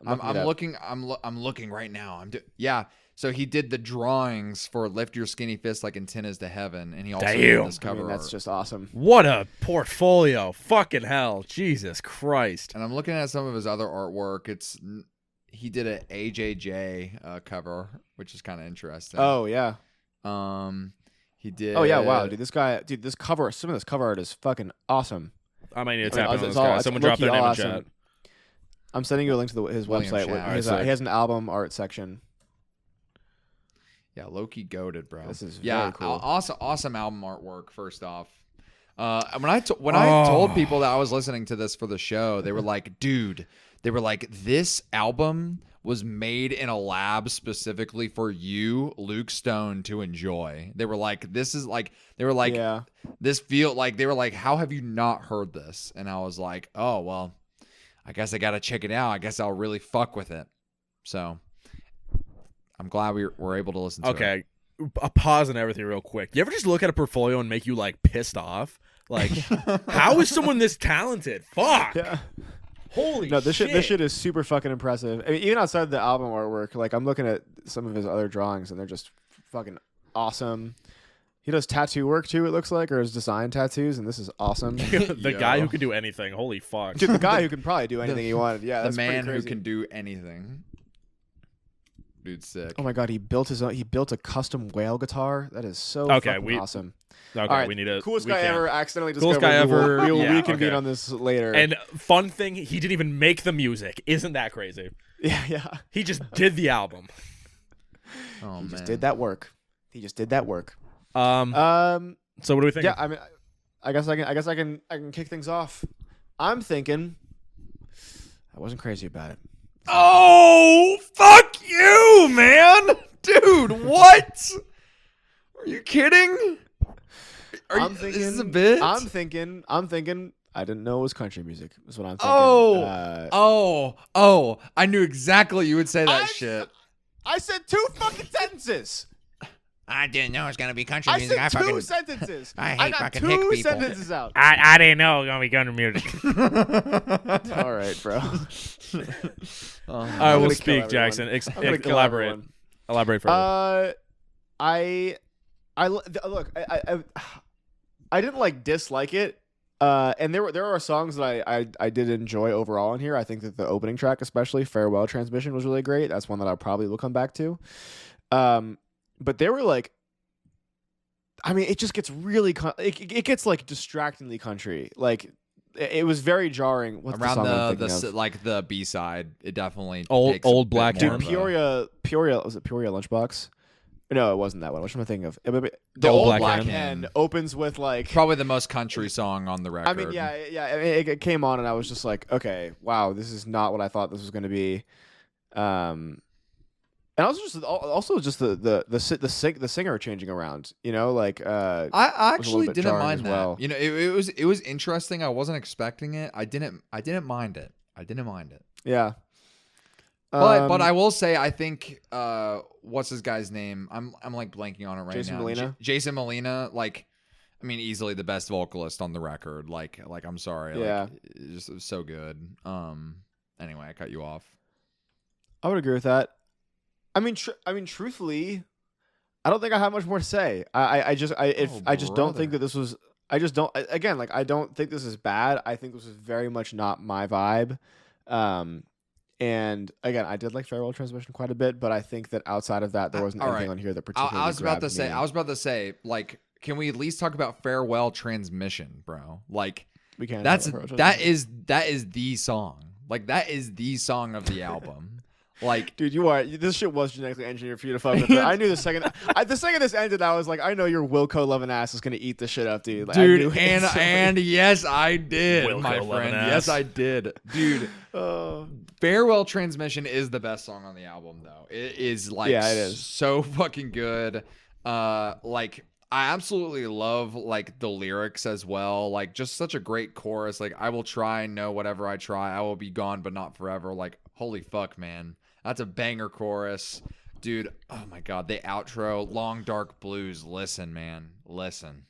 I'm looking. I'm looking right now. Yeah. So he did the drawings for "Lift Your Skinny Fist Like Antennas to Heaven," and he also did Damn. this I cover mean, that's art. just awesome. What a portfolio. Fucking hell. Jesus Christ. And I'm looking at some of his other artwork. He did a AJJ cover, which is kind of interesting. Oh yeah. He did. Oh yeah. Wow, dude. This cover. Some of this cover art is fucking awesome. I mean, it's I mean, happening on it's this all- guy. it's Someone dropped their low-key name all in chat. awesome. I'm sending you a link to his William website. Shatner. He has an album art section. Yeah, Loki goated, bro. This is yeah, very cool. awesome album artwork. First off, when I told people that I was listening to this for the show, they were like, "Dude," they were like, "This album was made in a lab specifically for you, Luke Stone, to enjoy." They were like, "This is like," they were like, Yeah. "This feel like," they were like, "How have you not heard this?" And I was like, "Oh well, I guess I gotta check it out. I guess I'll really fuck with it." So I'm glad we were able to listen to it. Okay. A pause and everything real quick. You ever just look at a portfolio and make you like pissed off? Like, how is someone this talented? Fuck. Yeah. Holy No, this shit. shit is super fucking impressive. I mean, even outside of the album artwork, like I'm looking at some of his other drawings, and they're just fucking awesome. He does tattoo work too, it looks like, or his design tattoos, and this is awesome. The guy Yo. who can do anything. Holy fuck. Dude, the guy who can probably do anything he wanted. Yeah, The that's man pretty who crazy. can do anything. Dude's sick. Oh my god, he built a custom whale guitar. That is so Okay, fucking awesome. Okay, All right, we need to. coolest we guy can't. ever accidentally discovered. Coolest guy ever, We will yeah, reconvene okay. on this later. And fun thing, he didn't even make the music. Isn't that crazy? yeah. He just did the album. Oh, He man. just did that work. So what do we think? Yeah, I mean, I guess I can kick things off. I'm thinking I wasn't crazy about it. Oh, fuck you, man. Dude, what? Are you kidding? I'm thinking, Is this a bit? I'm thinking. I didn't know it was country music. Is what I'm thinking. Oh, I knew exactly you would say that shit. I said two fucking sentences. I didn't know it was gonna be country I music. said I two fucking sentences. I hate got fucking two hick people. sentences out. I didn't know it was gonna be country music. All right, bro. All right, gonna we'll kill speak, everyone. Jackson. I'm gonna kill Elaborate. everyone. Elaborate further. Look, I didn't like dislike it. And there are songs that I did enjoy overall in here. I think that the opening track, especially Farewell Transmission, was really great. That's one that I probably will come back to. But they were like, I mean, it just gets really it gets like distractingly country. Like it was very jarring. What's Around the the song like the B side, it definitely Old- takes a old bit Black more Hand. of a- Peoria was it Peoria Lunchbox? No, it wasn't that one. What am I thinking of? The Old Old Black Black Hand. Hand opens with like. Probably the most country song on the record. I mean, yeah. I mean, it came on, and I was just like, okay, wow, this is not what I thought this was going to be. And also just the singer changing around, you know, like I was a actually little bit didn't jarring mind as that. well. You know, it was interesting. I wasn't expecting it. I didn't mind it. I didn't mind it. yeah. But I will say I think what's his guy's name? I'm like blanking on it right Jason now. Molina? Jason Molina, like I mean easily the best vocalist on the record. Like I'm sorry. Yeah. Like, it was so good. Anyway, I cut you off. I would agree with that. I mean, truthfully, I don't think I have much more to say. I just don't think that this was. I just don't. Again, like I don't think this is bad. I think this is very much not my vibe. And again, I did like Farewell Transmission quite a bit, but I think that outside of that, there wasn't all anything right. on here that particularly. I was about grabbed to say. me. I was about to say. Like, can we at least talk about Farewell Transmission, bro? Like, We can't. that that is the song. Like, that is the song of the album. Like, dude, this shit was genetically engineered for you to fuck with it. I knew the second this ended, I was like, I know your Wilco loving ass is gonna eat this shit up, dude. Like, I dude, knew it. and yes, I did, Wilco my loving friend. ass. Yes, I did, dude. Farewell Transmission is the best song on the album, though. It is like Yeah, it is. so fucking good. Like I absolutely love like the lyrics as well. Like just such a great chorus. Like I will try, no, whatever I try, I will be gone, but not forever. Like holy fuck, man, that's a banger chorus, dude. Oh my god, the outro, Long Dark Blues. Listen, man, listen.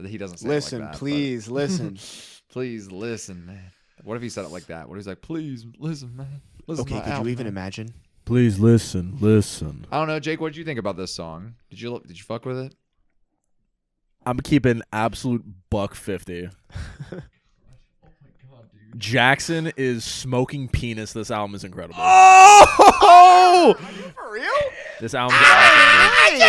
He doesn't say Listen, it like that, please, listen. please listen, man. What if he said it like that? What if he's like, please listen, man. Listen Okay, to my could you album, even man." imagine? Please listen. I don't know, Jake. What did you think about this song? Did you fuck with it? I'm keeping absolute $150. Jackson is smoking penis. This album is incredible. Oh! For real? This album is awesome,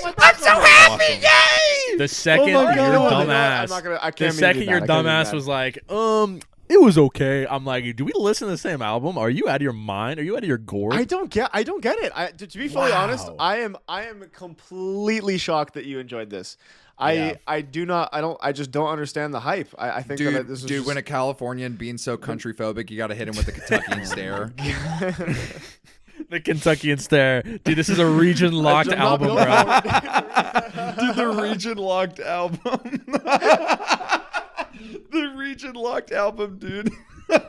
dude. I'm so happy! Yay! The second Oh my your God. I'm dumbass, not gonna. I the can't. second your dumbass was like, it was okay. I'm like, do we listen to the same album? Are you out of your mind? Are you out of your gourd? I don't get it. To be fully honest, Wow. I am completely shocked that you enjoyed this. Yeah. I just don't understand the hype. I think that this is Dude, just, when a Californian being so country phobic, you got to hit him with the Kentuckian stare. The Kentuckian Stare. Dude, this is a region locked did not album, know bro. that. Dude, the region locked album. The region locked album, dude. All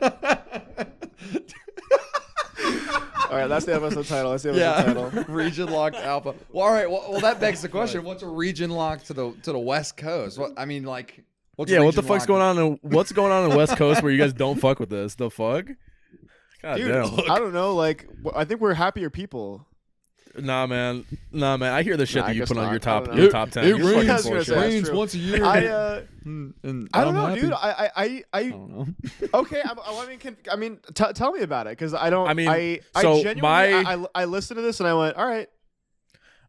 right, that's the episode title. That's the episode title. region locked album. Well, all right. Well, that begs the question: what's a region lock to the West Coast? What I mean, like, what's Yeah, what the region fuck's lock- going on? What's going on in the West Coast where you guys don't fuck with this? The fuck? God Dude, damn. I don't know. Like, I think we're happier people. Nah, man. I hear the shit Nah, that I you guess put on not. your I top don't your know. top 10. It You're fucking rains, I was gonna say, bullshit. that's true. once a year. I don't know, dude. I don't know. okay. I mean, tell me about it because I don't. I mean, I so genuinely, I listened to this and I went, all right.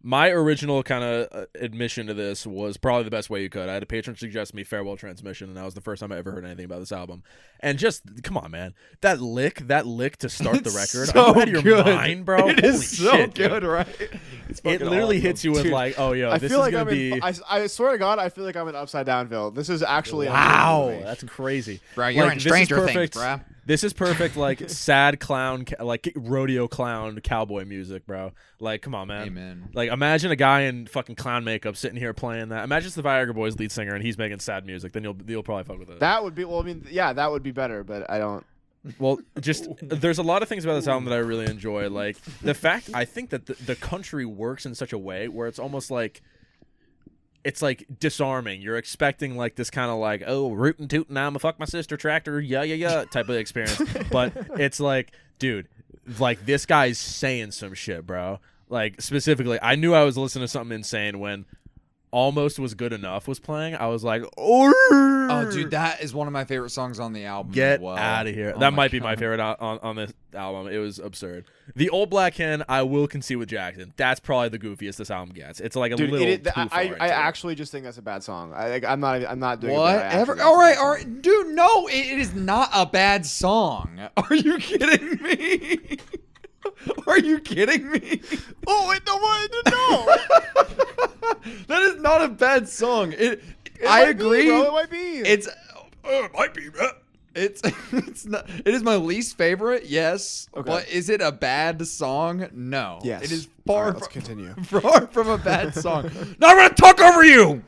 My original kind of admission to this was probably the best way you could. I had a patron suggest me Farewell Transmission, and that was the first time I ever heard anything about this album. And just, come on, man. That lick to start the It's record. so Are you out of your good. mind, bro? It is Holy so shit, dude. good, right? It's It fucking literally awesome. hits you with Dude, like, oh, yo, I this feel is like going to I'm be... in. I swear to God, I feel like I'm in Upside Downville. This is actually Wow, amazing. that's crazy. Bro, you're Like, in this is Stranger Things, perfect. bro. This is perfect, like, sad clown, like, rodeo clown cowboy music, bro. Like, come on, man. Amen. Like, imagine a guy in fucking clown makeup sitting here playing that. Imagine it's the Viagra Boys lead singer and he's making sad music. Then you'll probably fuck with it. That would be. Well, I mean, yeah, that would be better, but I don't. Well, just there's a lot of things about this album that I really enjoy. Like the fact I think that the country works in such a way where it's almost like it's like disarming. You're expecting like this kind of like, oh, rootin' tootin', I'ma fuck my sister tractor, yeah type of experience. But it's like, dude, like this guy's saying some shit, bro. Like specifically, I knew I was listening to something insane when Almost Was Good Enough was playing, I was like, oh, dude, that is one of my favorite songs on the album. get as well. out of here. Oh That my might be my God. favorite on this album. It was absurd. The Old Black Hen, I will concede with Jackson. That's probably the goofiest this album gets. It's like a Dude, little it, too I, far I into it. actually just think that's a bad song. I'm not doing it. I actually Whatever. think All it's a bad right, song. dude. No, it is not a bad song. Are you kidding me? Are you kidding me? Oh, wait, no, That is not a bad song. It I might be, agree. bro, it might be. It's it might be. It's not. It is my least favorite. Yes, Okay. but is it a bad song? No. Yes. It is All far right, let's from, continue. far from a bad song. Now I'm gonna talk over you.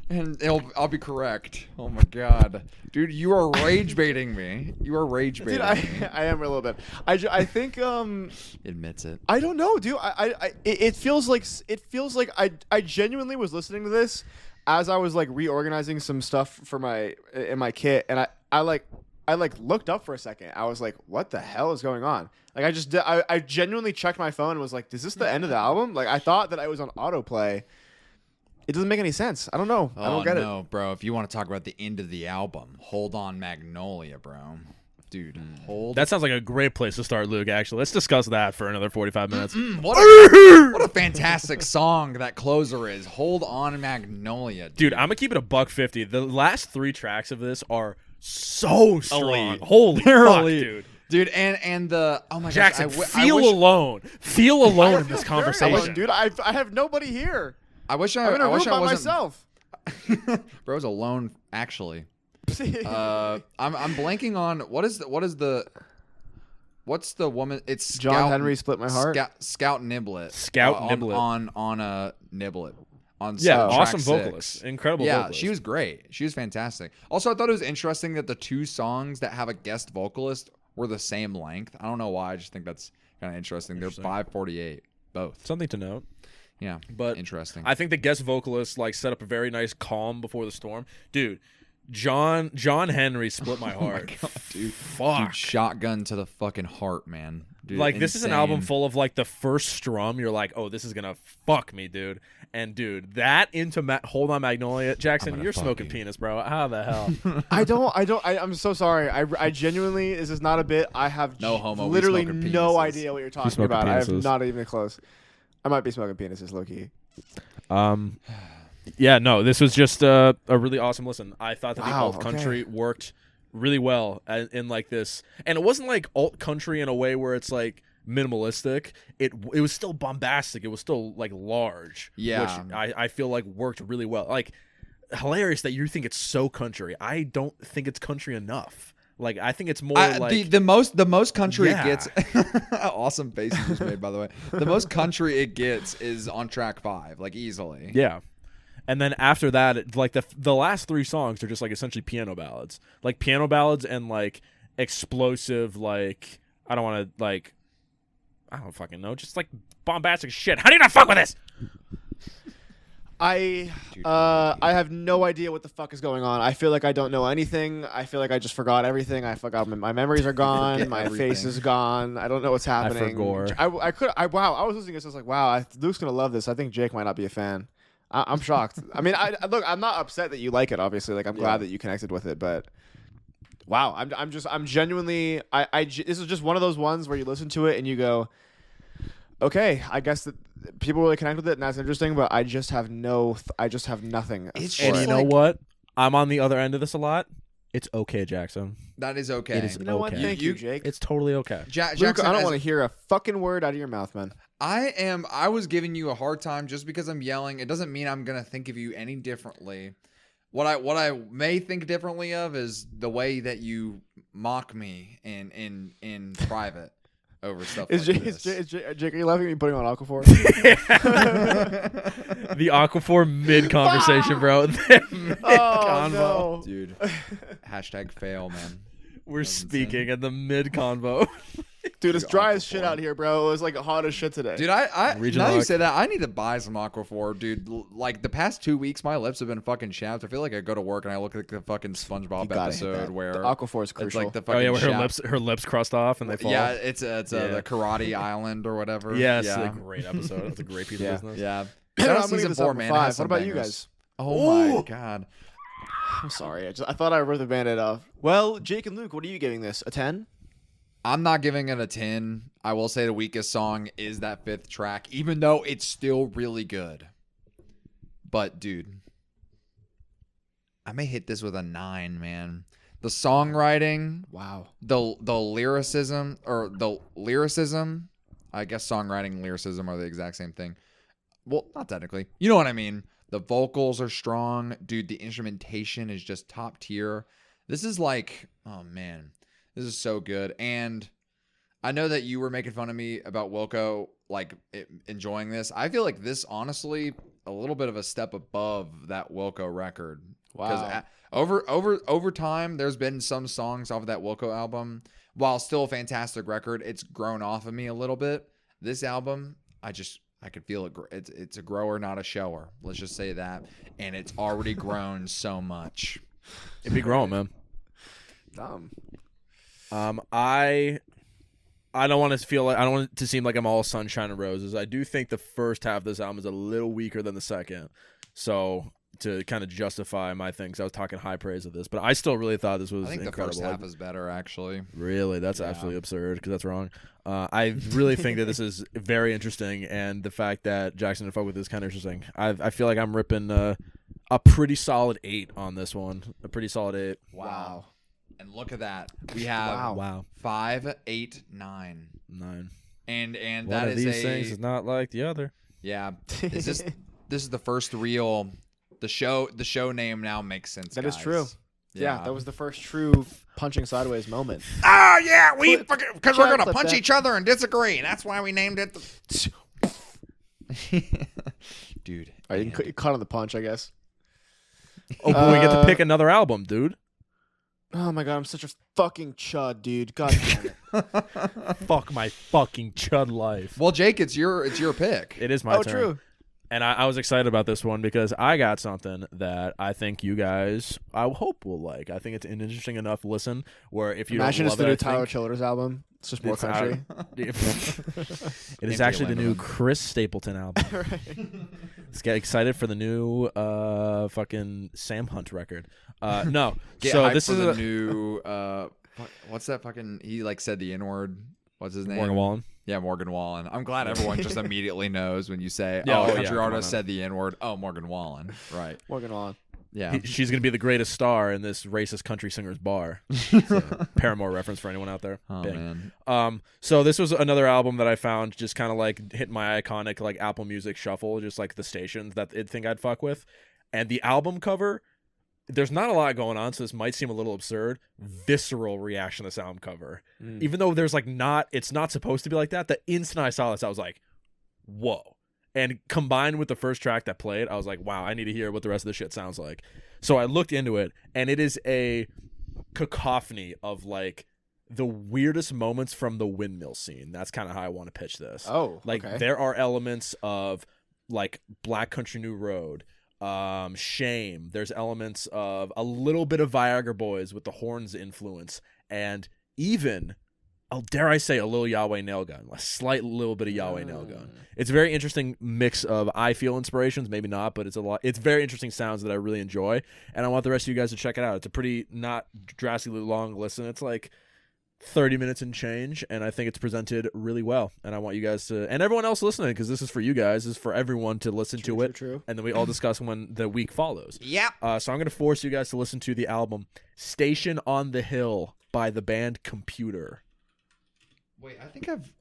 And I'll be correct. Oh my god, dude, you are rage baiting me. You are rage baiting Dude, me. I am a little bit. I think Admits it. I don't know, dude. It feels like I genuinely was listening to this as I was like reorganizing some stuff for in my kit, and I looked up for a second. I was like, what the hell is going on? Like I genuinely checked my phone and was like, is this the end of the album? Like I thought that I was on autoplay. It doesn't make any sense. I don't know. I don't get no, bro. If you want to talk about the end of the album, Hold On Magnolia, bro. Dude, hold. That sounds like a great place to start, Luke, actually. Let's discuss that for another 45 minutes. what a fantastic song that closer is. Hold On Magnolia, Dude, I'm going to keep it a $1.50. The last 3 tracks of this are so strong. Elite. Holy They're fuck, elite. dude. Dude, and the oh my Jackson, gosh, feel I wish, alone. Feel alone in this Very conversation. alone, dude. I have nobody here. I wish I, I'm in a I room wish I by wasn't. myself. Bro, I was alone actually. I'm blanking on what's the woman? It's John Scout, Henry Split My Heart. Scout Niblet. Scout on, Niblet. on a Niblet. On Yeah, track awesome 6. vocalist. Incredible Yeah, vocalist. she was great. She was fantastic. Also, I thought it was interesting that the 2 songs that have a guest vocalist were the same length. I don't know why. I just think that's kind of interesting. They're 5:48 both. Something to note. Yeah, But interesting. I think the guest vocalist like set up a very nice calm before the storm. Dude, John Henry Split My Heart. dude, Fuck. shotgun to the fucking heart, man. Dude, Like this is an album insane. full of like the first strum. You're like, oh, this is gonna fuck me, dude. And dude, that into Hold On Magnolia, Jackson, gonna you're fuck smoking you. penis, bro. How the hell? I'm so sorry. I genuinely, this is not a bit. I have No homo, we literally smoking no penises. idea what you're talking smoking about. I have penises. not even close. I might be smoking penises, low-key. Yeah, no, this was just a really awesome listen. I thought that the Wow, alt country worked really well in like this, and it wasn't like alt country in a way where it's like minimalistic. It was still bombastic. It was still like large. Yeah. which I feel like worked really well. Like hilarious that you think it's so country. I don't think it's country enough. Like I think it's more like the most country Yeah. it gets. Awesome face you just made, by the way. The most country it gets is on track 5, like easily. yeah. And then after that, like the last 3 songs are just like essentially piano ballads, and like explosive, like I don't fucking know, just like bombastic shit. How do you not fuck with this? I have no idea what the fuck is going on. I feel like I don't know anything. I feel like I just forgot everything. I forgot my memories are gone. Forget My everything. face is gone. I don't know what's happening. forgore. Wow. I was listening to this. I was like, wow. Luke's gonna love this. I think Jake might not be a fan. I'm shocked. I mean, look. I'm not upset that you like it. Obviously, like I'm glad that you connected with it. But wow, I'm genuinely. This is just one of those ones where you listen to it and you go, okay, I guess that people really connect with it and that's interesting, but I just have nothing. It's for And just you it. know like- what? I'm on the other end of this a lot. It's okay, Jackson. That is okay. It is You know what? okay. Thank you, Jake. It's totally okay. Luke, Jackson, I don't as- want to hear a fucking word out of your mouth, man. I was giving you a hard time just because I'm yelling. It doesn't mean I'm gonna think of you any differently. What I may think differently of is the way that you mock me in private over stuff Is like Jake, this. Jake, are you laughing at me putting on Aquaphor? The Aquaphor mid conversation, bro. Oh, no. Dude, hashtag fail, man. We're That's speaking insane. in the mid convo. Dude, it's dry as shit Aquaphor. out here, bro. It was like hot as shit today. Dude, I Regional now you Aqu- say that, I need to buy some Aquaphor, dude. Like the past 2 weeks, my lips have been fucking chapped. I feel like I go to work and I look like the fucking SpongeBob You gotta hit episode that. where the Aquaphor is it's crucial. like the Oh fucking yeah, where chapped- her lips crossed off and they fall. Yeah, it's Yeah. the Karate Island or whatever. Yes, yeah, a great episode. It's a great piece Yeah. of business. yeah. I'm Shout out gonna give season this 4, up a man. 5. Has What some about you bangers. guys? Oh my god. I'm sorry. I thought I ripped the Band-Aid off. Well, Jake and Luke, what are you giving this? A 10? I'm not giving it a 10. I will say the weakest song is that 5th track, even though it's still really good. But dude, I may hit this with a 9, man. The songwriting, Wow. the lyricism, I guess songwriting and lyricism are the exact same thing. Well, not technically. You know what I mean? The vocals are strong. Dude, the instrumentation is just top tier. This is like, oh man, this is so good. And I know that you were making fun of me about Wilco, like enjoying this. I feel like this, honestly, a little bit of a step above that Wilco record. Wow. Because over time, there's been some songs off of that Wilco album. While still a fantastic record, it's grown off of me a little bit. This album, I could feel it. It's a grower, not a shower. Let's just say that. And it's already grown so much. It'd be growing, man. Dumb. I don't want to feel like I don't want it to seem like I'm all sunshine and roses. I do think the first half of this album is a little weaker than the second. So to kind of justify my things, I was talking high praise of this, but I still really thought this was I think incredible. the first half is better, actually. Really, that's absolutely absurd because that's wrong. I really think that this is very interesting, and the fact that Jackson didn't fuck with this is kind of interesting. I feel like I'm ripping a pretty solid 8 on this one. A pretty solid 8. Wow. And look at that. We have Wow. 5, 8, 9. 9. And One that of is these things is not like the other. yeah. This is the first real the show name now makes sense. That guys. is true. Yeah, that was the first true punching sideways moment. Oh yeah, we Clip- because we're gonna clip punch that. each other and disagree. That's why we named it. Dude. All right, you can cut on the punch, I guess. Oh, but we get to pick another album, dude. Oh my god, I'm such a fucking chud, dude. God damn it. Fuck my fucking chud life. Well, Jake, it's your pick. It is my Oh, turn. true. And I was excited about this one because I got something that I think you guys, I hope, will like. I think it's an interesting enough listen where if you Imagine don't it's love the it, new I Tyler think Childers album. It's just more it's country. it is Empty actually the new Wonderland. Chris Stapleton album. Let's get excited for the new fucking Sam Hunt record. No, Get so hyped this for is the a, new what's that fucking he like said the N-word. What's his name? Morgan Wallen. Yeah, Morgan Wallen. I'm glad everyone just immediately knows when you say, Yeah, "Oh, oh, yeah, country come on artist now. said the N-word." Oh, Morgan Wallen. Right. Morgan Wallen. Yeah. She's gonna be the greatest star in this racist country singer's bar. It's a Paramore reference for anyone out there. Oh Bing. man. So this was another album that I found just kind of like hit my iconic like Apple Music shuffle, just like the stations that it'd think I'd fuck with. And the album cover, there's not a lot going on, so this might seem a little absurd. Visceral reaction to this album cover. Even though there's like it's not supposed to be like that. The instant I saw this, I was like, whoa. And combined with the first track that played, I was like, wow, I need to hear what the rest of this shit sounds like. So I looked into it, and it is a cacophony of like the weirdest moments from the windmill scene. That's kind of how I want to pitch this. Oh, Like okay. there are elements of like Black Country New Road, Shame. There's elements of a little bit of Viagra Boys with the horns influence, and even, dare I say, a little Yahweh Nail Gun, a slight little bit of Yahweh Nail Gun. It's a very interesting mix of I feel inspirations, maybe not, but it's very interesting sounds that I really enjoy, and I want the rest of you guys to check it out. It's a pretty not drastically long listen. It's like 30 minutes and change, and I think it's presented really well, and I want you guys to, and everyone else listening, because this is for you guys, this is for everyone to listen to it, True. and then we all discuss when the week follows. Yep. So I'm going to force you guys to listen to the album Station on the Hill by the band Computer. Wait, I think I've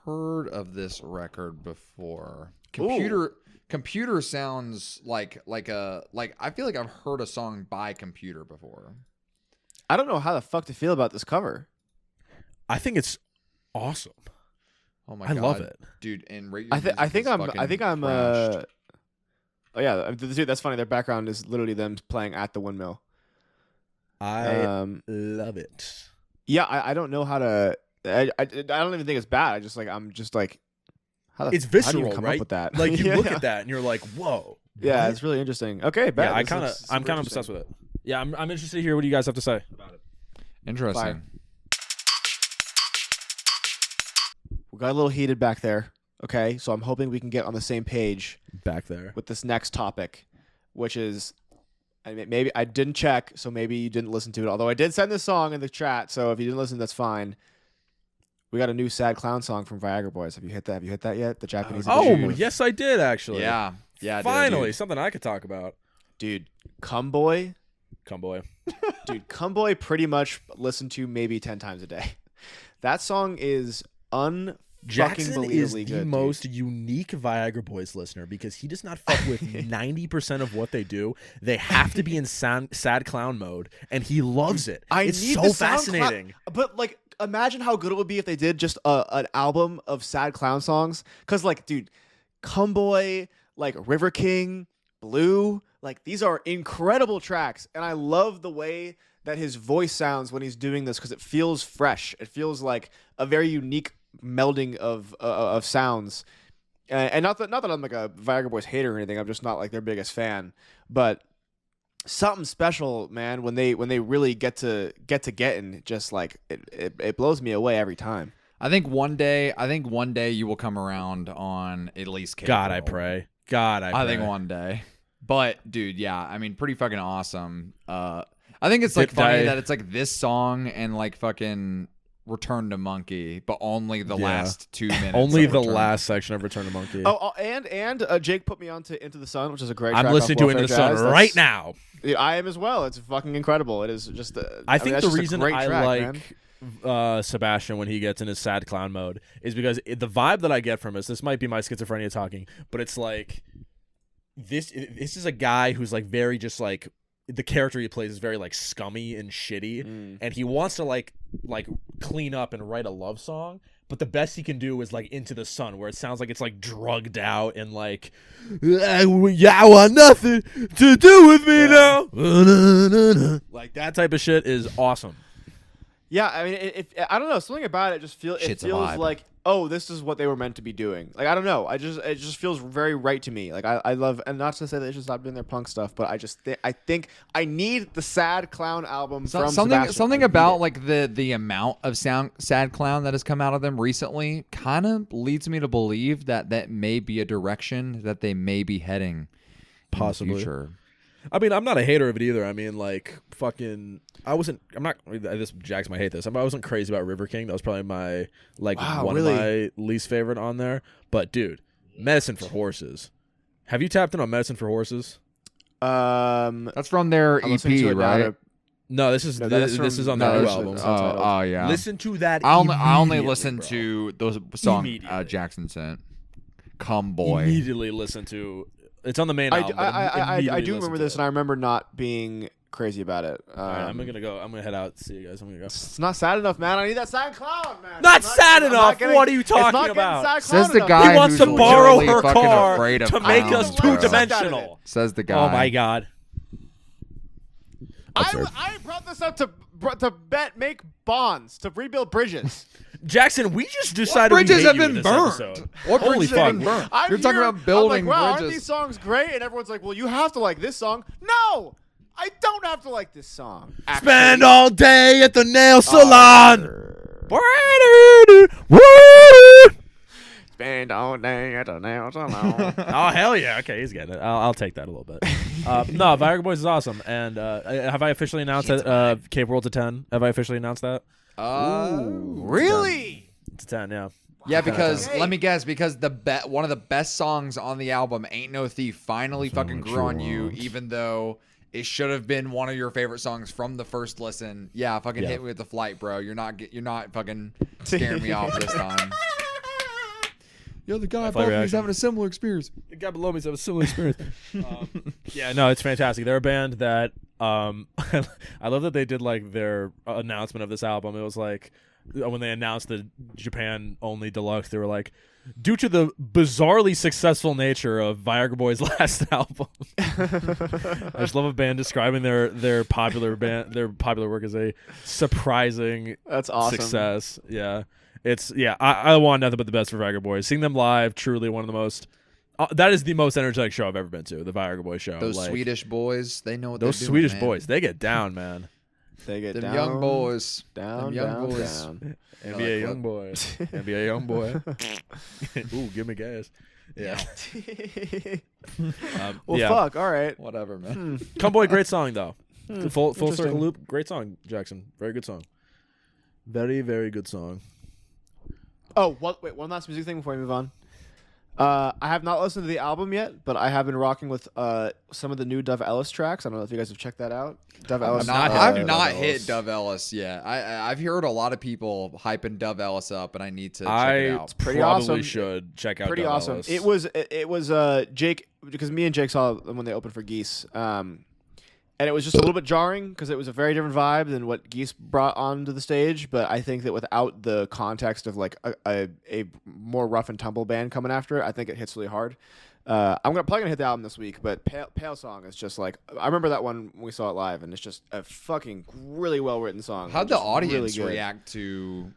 heard of this record before. Ooh. Computer sounds like I feel like I've heard a song by Computer before. I don't know how the fuck to feel about this cover. I think it's awesome. Oh my I god. love it. Dude, and Rate Your I think Music is I'm fucking Oh crashed. yeah, dude, that's funny. Their background is literally them playing at the windmill. I love it. Yeah, I don't know how to. I don't even think it's bad. I'm just like, how the It's how do you even visceral, come right? up with that? Like you Yeah. look at that and you're like, whoa. Yeah, what? it's really interesting. Okay, bet. Yeah, I'm I'm kind of obsessed with it. Yeah, I'm interested to hear what you guys have to say about it. Interesting. Fire. We got a little heated back there. Okay, so I'm hoping we can get on the same page Back there. with this next topic. which is, I mean, maybe I didn't check, so maybe you didn't listen to it. Although I did send this song in the chat, so if you didn't listen, that's fine. We got a new Sad Clown song from Viagra Boys. Have you hit that? Have you hit that yet? The Japanese edition? Oh, yes, I did actually. Yeah. Yeah. Finally, dude. something I could talk about. Dude, Cumboy. Come boy. Dude, Cumboy pretty much listened to maybe 10 times a day. That song is Jackson is the good, dude. most unique Viagra Boys listener because he does not fuck with 90% of what they do. They have to be in sad clown mode, and he loves it. It's need so the SoundCloud- fascinating. But like, imagine how good it would be if they did just an album of sad clown songs. Cause like, dude, Cumboy, like River King, Blue, like these are incredible tracks, and I love the way that his voice sounds when he's doing this because it feels fresh. It feels like a very unique melding of sounds. And not that I'm like a Viagra Boys hater or anything. I'm just not like their biggest fan, but something special, man. When they really get to getting, just like it blows me away every time. I think one day you will come around on at least K. God, I pray. I think one day. But dude, yeah, I mean, pretty fucking awesome. I think it's like funny that it's like this song and like fucking Return to Monkey, but only the last 2 minutes. Only of the Return. last section of Return to Monkey. And Jake put me on to Into the Sun, which is a great. I'm track listening off to Welfare Into the Sun Jazz. right now. Yeah, I am as well. It's fucking incredible. It is just. I think that's the just a reason great I track, like Sebastian when he gets in his sad clown mode is because the vibe that I get from this might be my schizophrenia talking, but it's like this is a guy who's like very just like the character he plays is very like scummy and shitty, and he wants to like clean up and write a love song, but the best he can do is like Into the Sun, where it sounds like it's like drugged out and like I want nothing to do with me now. Like that type of shit is awesome. Yeah, I mean, I don't know, something about it just feels Shit's a vibe. like, oh, this is what they were meant to be doing. Like, I don't know, it just feels very right to me. Like, I love, and not to say they should stop doing their punk stuff, but I think I need the Sad Clown album from Sebastian. Something about like the amount of sad clown that has come out of them recently kind of leads me to believe that may be a direction that they may be heading Possibly. in the future. I mean, I'm not a hater of it either. I mean, like, I'm not, Jax might hate this. I wasn't crazy about River King. That was probably my, like, one of my least favorite on there. But, dude, Medicine for Horses. Have you tapped in on Medicine for Horses? That's from their I'm listening to EP, it now right? to- No, this is on no, their new this is- album. Oh yeah. Listen to that. I only immediately, listen bro. to those songs Immediately. Jackson sent. Come boy. Immediately listen to. It's on the main I album. but do immediately remember listen to this, it. and I remember not being crazy about it. All right, I'm gonna head out. See you guys. I'm gonna go. It's not sad enough, man. I need that Sad Clown, man. Not It's sad I'm enough? getting- What are you it's not talking getting about? Sad Clown Says the enough. guy He wants who's to borrow literally her fucking car afraid of to make clowns, us bro. two-dimensional. Says the guy. Oh my god. I brought this up to make bonds, to rebuild bridges. Jackson, we just decided bridges we hate have you in been this burned? episode. What Holy bridges have fuck. been burned? I'm You're talking here, about building I'm like, wow, aren't bridges. these songs great? And everyone's like, well, you have to like this song. No, I don't have to like this song. Spend all day at the nail salon. Spend all day at the nail salon. Oh hell yeah! Okay, he's getting it. I'll take that a little bit. No, Viagra Boys is awesome. And have I officially announced that Cape World to 10? Have I officially announced that? Really? To 10, yeah. Yeah, because Okay. let me guess, because one of the best songs on the album, "Ain't No Thief," finally fucking grew on you, even though it should have been one of your favorite songs from the first listen. Yeah, fucking hit me with the flight, bro. You're not fucking scaring me off this time. Yo, the guy above me is reaction. having a similar experience. The guy below me has a similar experience. Yeah, no, it's fantastic. They're a band that I love that they did like their announcement of this album. It was like when they announced the Japan only deluxe, they were like, due to the bizarrely successful nature of Viagra Boys' last album. I just love a band describing their popular work as a surprising That's awesome. success. Yeah. I want nothing but the best for Viagra Boys. Seeing them live, truly one of the most. That is the most energetic show I've ever been to. The Viagra Boys show. Those Like, Swedish boys, they know what those they're Swedish doing, man. boys, they get down, man. They get Them down, young boys. down, Them young down, boys. down. NBA young boy, NBA young boy. Ooh, give me gas. Yeah. Well, yeah. fuck. All right. Whatever, man. Cumboy, great song though. Full Interesting. circle loop, great song, Jackson. Very good song. Very, very good song. Oh, wait, one last music thing before we move on. I have not listened to the album yet, but I have been rocking with some of the new Dove Ellis tracks. I don't know if you guys have checked that out. Dove Ellis. I've not Dove hit Ellis. Dove Ellis yet. I've heard a lot of people hyping Dove Ellis up, and I need to check it I out. pretty probably awesome. should check out. Pretty Dove awesome. Ellis. It was Jake, because me and Jake saw them when they opened for Geese. And it was just a little bit jarring because it was a very different vibe than what Geese brought onto the stage. But I think that without the context of like a more rough and tumble band coming after it, I think it hits really hard. Probably gonna hit the album this week, but Pale Song is just like, I remember that one when we saw it live, and it's just a fucking really well written song. How'd the Just audience really good. react to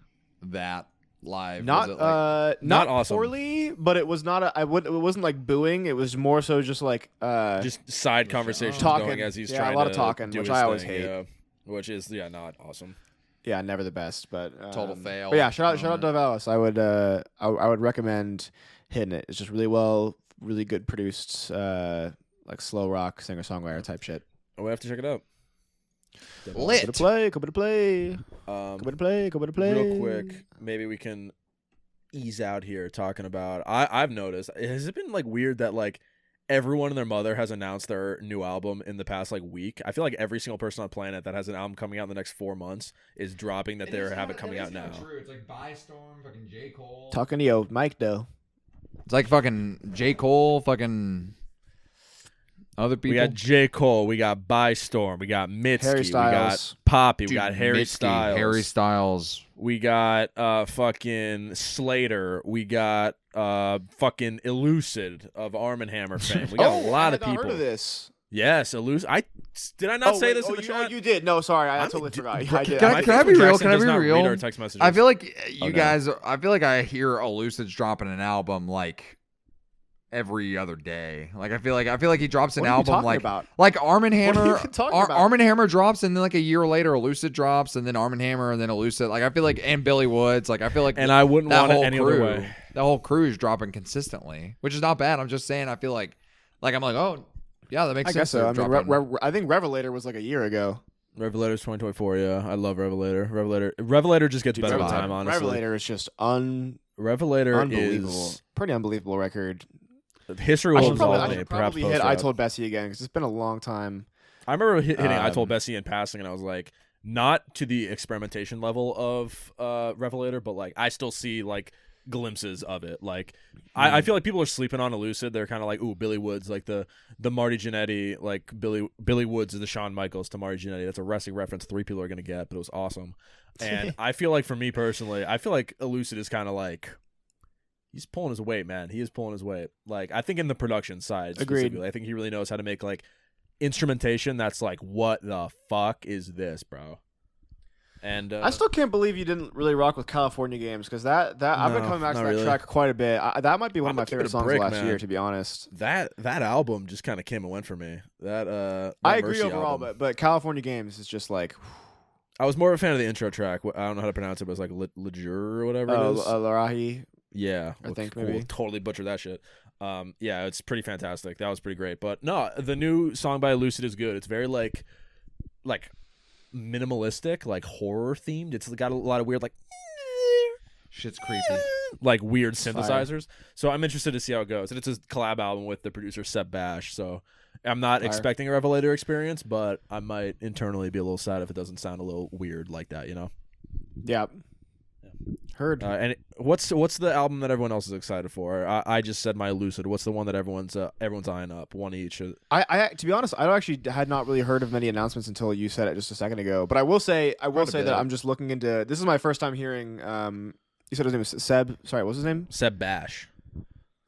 that live? Not Was it like, not awesome. poorly, but it was not it wasn't like booing. It was more so just like just side conversations Talking. going as he's Yeah, trying a lot to of talking, do which his I always thing, hate. yeah. Which is not awesome. yeah, never the best, but Total fail But yeah, shout out moment. Dove Ellis. I would recommend hitting it. It's just really good produced like slow rock singer songwriter type shit. Oh, we have to check it out. Lit. Go to play, go to play, Um, go to play, go to play. real quick, maybe we can ease out here talking about. I've noticed. Has it been like weird that like everyone and their mother has announced their new album in the past like week? I feel like every single person on the planet that has an album coming out in the next 4 months is dropping that they have it coming out now. True. It's like By Storm, fucking J. Cole. Talking to you, Mike though. It's like fucking J. Cole, fucking other people. We got J. Cole, we got By Storm, we got Mitski, Harry we Styles. got Poppy, we Dude, got Harry Mitski, Styles. Harry Styles. We got fucking Slater. We got fucking Elucid of Arm & Hammer fame. We got a lot of I had not people. heard of this. Yes, Elucid. Did I not say wait, this in the you, chat? you did. No, sorry, I I'm- totally d- forgot. bro, I did. Can my I Facebook be real? Jackson Can I does be not real? read our text messages. I feel like you Okay. guys. I feel like I hear Elucid's dropping an album like every other day. Like I feel like he drops an What are you album talking like about? Arm & What are you Hammer. talking about? Arm & Hammer drops, and then like a year later, Elucid drops, and then Arm & Hammer, and then Elucid. Like I feel like, and Billy Woods. Like I feel like, And I wouldn't that want it whole any crew, other way. that whole crew is dropping consistently, which is not bad. I'm just saying, I feel like I'm like, oh yeah, that makes I sense. guess so. I They're mean, dropping- I think Revelator was like a year ago. Revelator's 2024. Yeah, I love Revelator. Revelator just gets better with time. Honestly, Revelator is just Revelator unbelievable. is Pretty unbelievable record. history I will should probably, absolve I me. should Perhaps probably hit post I rap. Told Bessie again because it's been a long time. I remember hitting I Told Um, Bessie in passing, and I was like, not to the experimentation level of Revelator, but like I still see like glimpses of it. Like I feel like people are sleeping on Elucid. They're kind of like, ooh, Billy Woods, like the Marty Jannetty, like Billy Woods is the Shawn Michaels to Marty Jannetty. That's a wrestling reference 3 people are gonna get, but it was awesome. And I feel like for me personally, I feel like Elucid is kind of like he's pulling his weight, man. He is pulling his weight. Like I think in the production side, Agreed. specifically, I think he really knows how to make like instrumentation that's like, what the fuck is this, bro? And I still can't believe you didn't really rock with California Games because that I've been No, coming back to not that really. track quite a bit. That might be one I'm of my gonna give it favorite a songs break, last man. year, to be honest. that album just kind of came and went for me. That I agree Mercy overall, album. but California Games is just like I was more of a fan of the intro track. I don't know how to pronounce it, but it's like Lejour or whatever it is. Larahi. Yeah, I looks think cool. maybe. Totally butchered that shit. Yeah, it's pretty fantastic. That was pretty great. But no, the new song by Lucid is good. It's very like minimalistic, like horror themed. It's got a lot of weird Shit's creepy. like weird fire. synthesizers. So I'm interested to see how it goes. And it's a collab album with the producer Seb Bash. So I'm not Fire. expecting a Revelator experience, but I might internally be a little sad if it doesn't sound a little weird like that, you know? Yeah. Heard. What's the album that everyone else is excited for? I just said my Lucid. What's the one that everyone's eyeing up? One each. I to be honest, I actually had not really heard of many announcements until you said it just a second ago. But I will say that I'm just looking into. This is my first time hearing. You said his name was Seb. Sorry, what was his name? Seb Bash.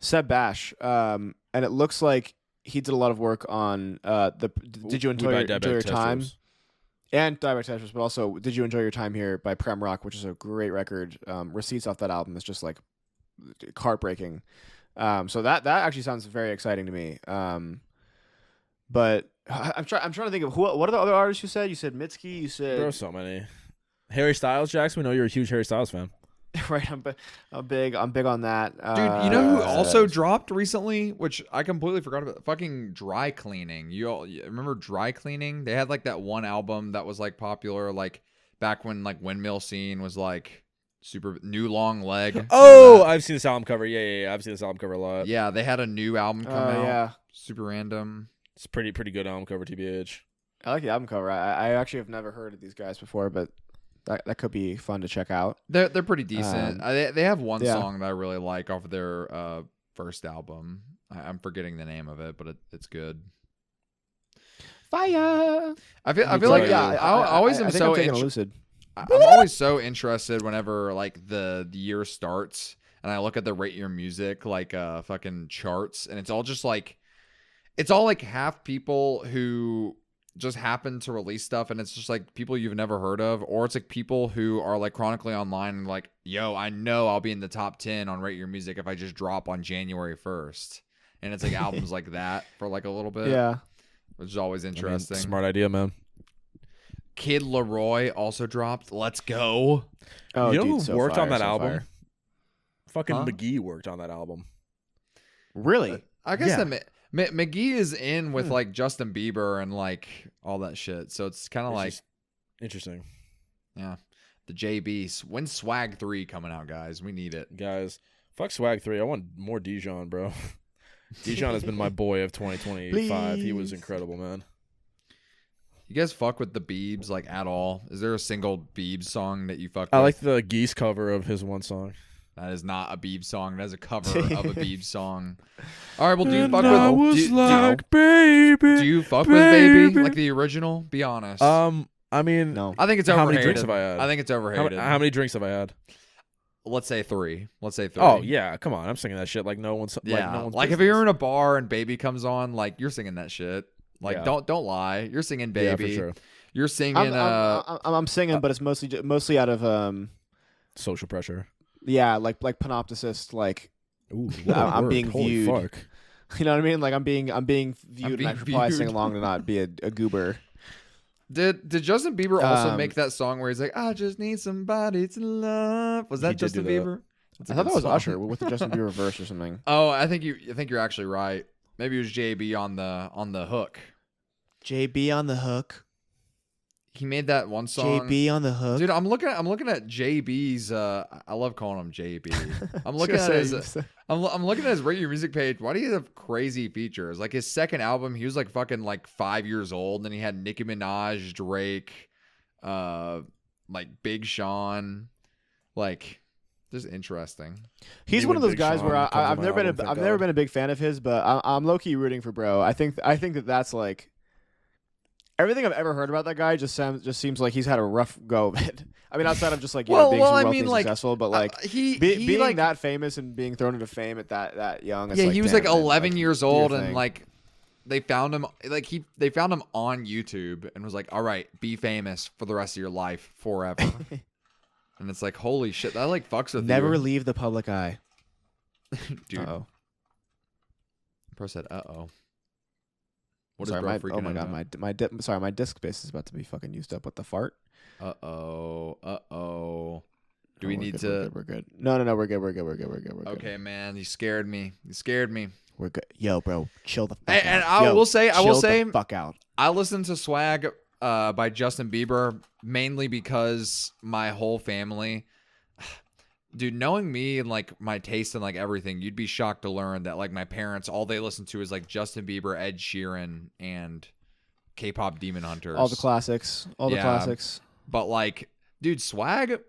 Seb Bash. And it looks like he did a lot of work on Did You Enjoy Your Time? And Direct Tetris, but also Did You Enjoy Your Time Here by Prem Rock, which is a great record. Receipts off that album is just like heartbreaking. So that actually sounds very exciting to me. But I'm trying to think of what are the other artists you said? You said Mitski. You said There are so many. Harry Styles, Jackson. We know you're a huge Harry Styles fan. Right, I'm big on that. Dude, you know who also dropped recently, which I completely forgot about? Fucking Dry Cleaning. You remember Dry Cleaning? They had like that one album that was like popular, like back when like Windmill Scene was like super new long leg. Oh, I've seen this album cover. Yeah. I've seen this album cover a lot. Yeah, they had a new album come out. Yeah, Super random. It's pretty good album cover, TBH. I like the album cover. I actually have never heard of these guys before, but that could be fun to check out. They're pretty decent. They have one yeah. song that I really like off of their first album. I'm forgetting the name of it, but it's good. Fire. I feel like I always am so Lucid. I'm always so interested whenever like the year starts and I look at the Rate Your Music like fucking charts, and it's all like half people who just happen to release stuff, and it's just like people you've never heard of, or it's like people who are like chronically online and like, yo, I know I'll be in the top 10 on Rate Your Music if I just drop on January 1st. And it's like albums like that for like a little bit. Yeah. Which is always interesting. Smart idea, man. Kid Laroi also dropped. Let's go. Oh, you know dude, who so worked fire, on that so album? fire. Fucking Huh? McGee worked on that album. Really? I guess Yeah. that McGee is in with like Justin Bieber and like all that shit. So it's kind of like, Interesting. yeah, the JBs. When's Swag 3 coming out, guys? We need it. Guys, fuck Swag 3. I want more Dijon, bro. Dijon has been my boy of 2025. He was Please. incredible, man. You guys fuck with the Biebs like at all? Is there a single Biebs song that you fuck I with? like the Geese cover of his one song. That is not a Biebs song. That is a cover of a Biebs song. All right, well, do you fuck with baby. do you fuck with Baby like the original? Be honest. I mean, No. I think it's how overrated. many drinks have I had? I think it's overrated. How many drinks have I had? Let's say 3. Let's say 3. Oh yeah, come on! I'm singing that shit like no one's Yeah, like no one's like if business. you're in a bar and Baby comes on, like you're singing that shit. Like Yeah. don't lie, you're singing Yeah, Baby. for sure. You're singing. I'm singing, but it's mostly out of Social pressure. yeah, like panopticist, like Ooh, I'm being Holy viewed. Fuck. you know what I mean? Like I'm being viewed, and I should probably sing viewed. along to not be a goober. Did Justin Bieber also Um, make that song where he's like, I just need somebody to love? Was He that did do Justin that. Bieber? That's a I thought good that was song. Usher with the Justin Bieber verse or something. Oh, I think you're actually right. Maybe it was JB on the hook. JB on the hook. He made that one song. JB on the hook. Dude, I'm looking at JB's. I love calling him JB. I'm looking at his. I'm looking at his Rate Your Music page. Why do you have crazy features? Like his second album, he was like fucking like 5 years old. Then he had Nicki Minaj, Drake, like Big Sean, like just interesting. He's Me one of when those Big guys Sean where comes on I've my never been album, thank I've never God. been a big fan of his, but I'm low key rooting for bro. I think that's like everything I've ever heard about that guy just seems like he's had a rough go of it. I mean, outside of just like being super wealthy and successful, but like he being like that famous and being thrown into fame at that young. It's yeah, like, he was damn, like man, 11 like, years do your old, and thing. like they found him they found him on YouTube and was like, all right, be famous for the rest of your life forever. And it's like, holy shit, that like fucks with never you. leave the public eye. Dude. Uh-oh. Bro said, uh-oh. What Sorry, is bro my, freaking oh my out god, about? sorry, my disk space is about to be fucking used up. What the fart? Uh-oh. Oh, Do we we're need good, to... We're good. No, we're good. We're good. Okay, man, you scared me. We're good. Yo, bro, chill the fuck Hey, out. and I Yo, will say, chill the fuck out. I listened to Swag by Justin Bieber mainly because my whole family... Dude, knowing me and like my taste and like everything, you'd be shocked to learn that like my parents, all they listen to is like Justin Bieber, Ed Sheeran, and K-pop Demon Hunters. All the classics. But like, dude, Swag,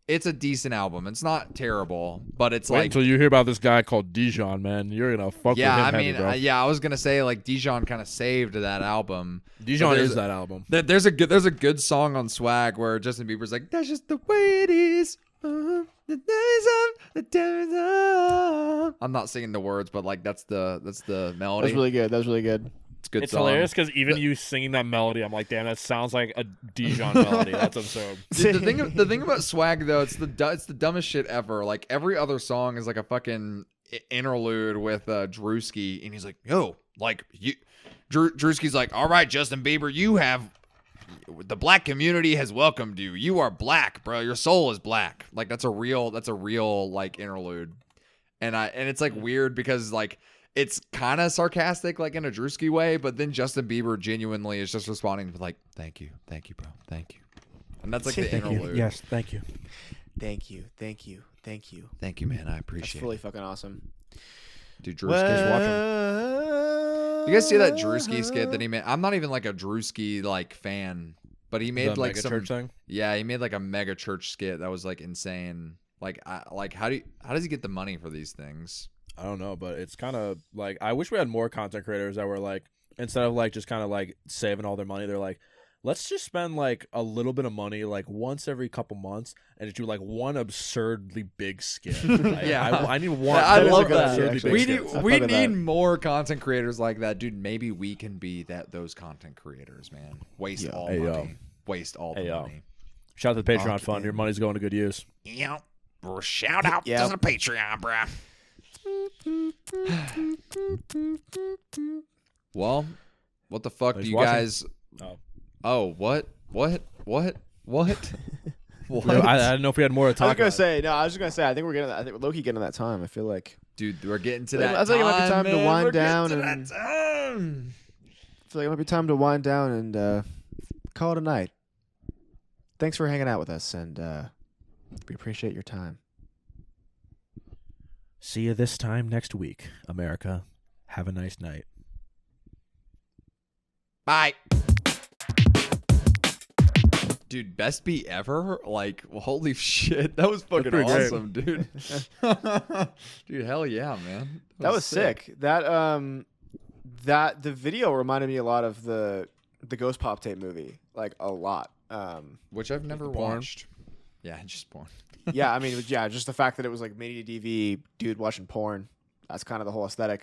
it's a decent album. It's not terrible, but it's Wait like, until you hear about this guy called Dijon, man. You're gonna fuck yeah, with him I heavy, mean, bro. yeah, I was gonna say like Dijon kind of saved that album. Dijon there's- is that album. There's a good song on Swag where Justin Bieber's like, that's just the way it is. The days of. I'm not singing the words, but like that's the melody. That was really good. It's a good It's song. hilarious because even you singing that melody, I'm like, damn, that sounds like a Dijon melody. That's absurd. Dude, the thing about Swag though, it's the dumbest shit ever. Like every other song is like a fucking interlude with Drewski, and he's like, yo, like you, Drewski's like, all right, Justin Bieber, you have the black community has welcomed you. You are black, bro. Your soul is black. Like that's a real like interlude. And it's like weird because like it's kind of sarcastic, like in a Drewski way, but then Justin Bieber genuinely is just responding with like, thank you, bro, thank you. And that's like the Thank you. interlude. Yes, thank you. Thank you, thank you, thank you. Thank you, man. I That's appreciate really it. fucking awesome. Dude, Drewski's watching. You guys see that Drewski skit that he made? I'm not even like a Drewski like fan, but he made The like mega some. church thing. Yeah, he made like a mega church skit that was like insane. Like, how does he get the money for these things? I don't know, but it's kind of like I wish we had more content creators that were like instead of like just kind of like saving all their money, they're like, let's just spend like a little bit of money like once every couple months and just do like one absurdly big skit. Like, Yeah. I need one. I That is a love good that. idea, Absurdly actually. big We skit. need I we fuck with need that. more content creators like that, dude. Maybe we can be those content creators, man. Waste Yeah. all Hey, yo. money. Waste all the Hey, yo. money. Shout out to the Patreon Fuck fund. yeah. Your money's going to good use. Yep. Shout out Yep. to the Patreon, bruh. Well, what the fuck He's do you watching. guys? Oh. Oh, what? What? I didn't know if we had more to I was talk gonna about. say no. I was just gonna say I think we're getting. I think we're low-key getting to that time. I feel like. Dude, we're getting to I that. think it might be time to man. wind We're getting down to and- that time. I feel like it might be time to wind down and call it a night. Thanks for hanging out with us, and we appreciate your time. See you this time next week, America. Have a nice night. Bye. Dude, best beat ever? Like, holy shit. That was fucking pretty great. awesome, dude. Dude, hell yeah, man. That was sick. That the video reminded me a lot of the Ghost Pop Tape movie, like a lot. Which I've never porn? watched. Yeah, just porn. Yeah, I mean, yeah, just the fact that it was like mini DV dude watching porn. That's kind of the whole aesthetic.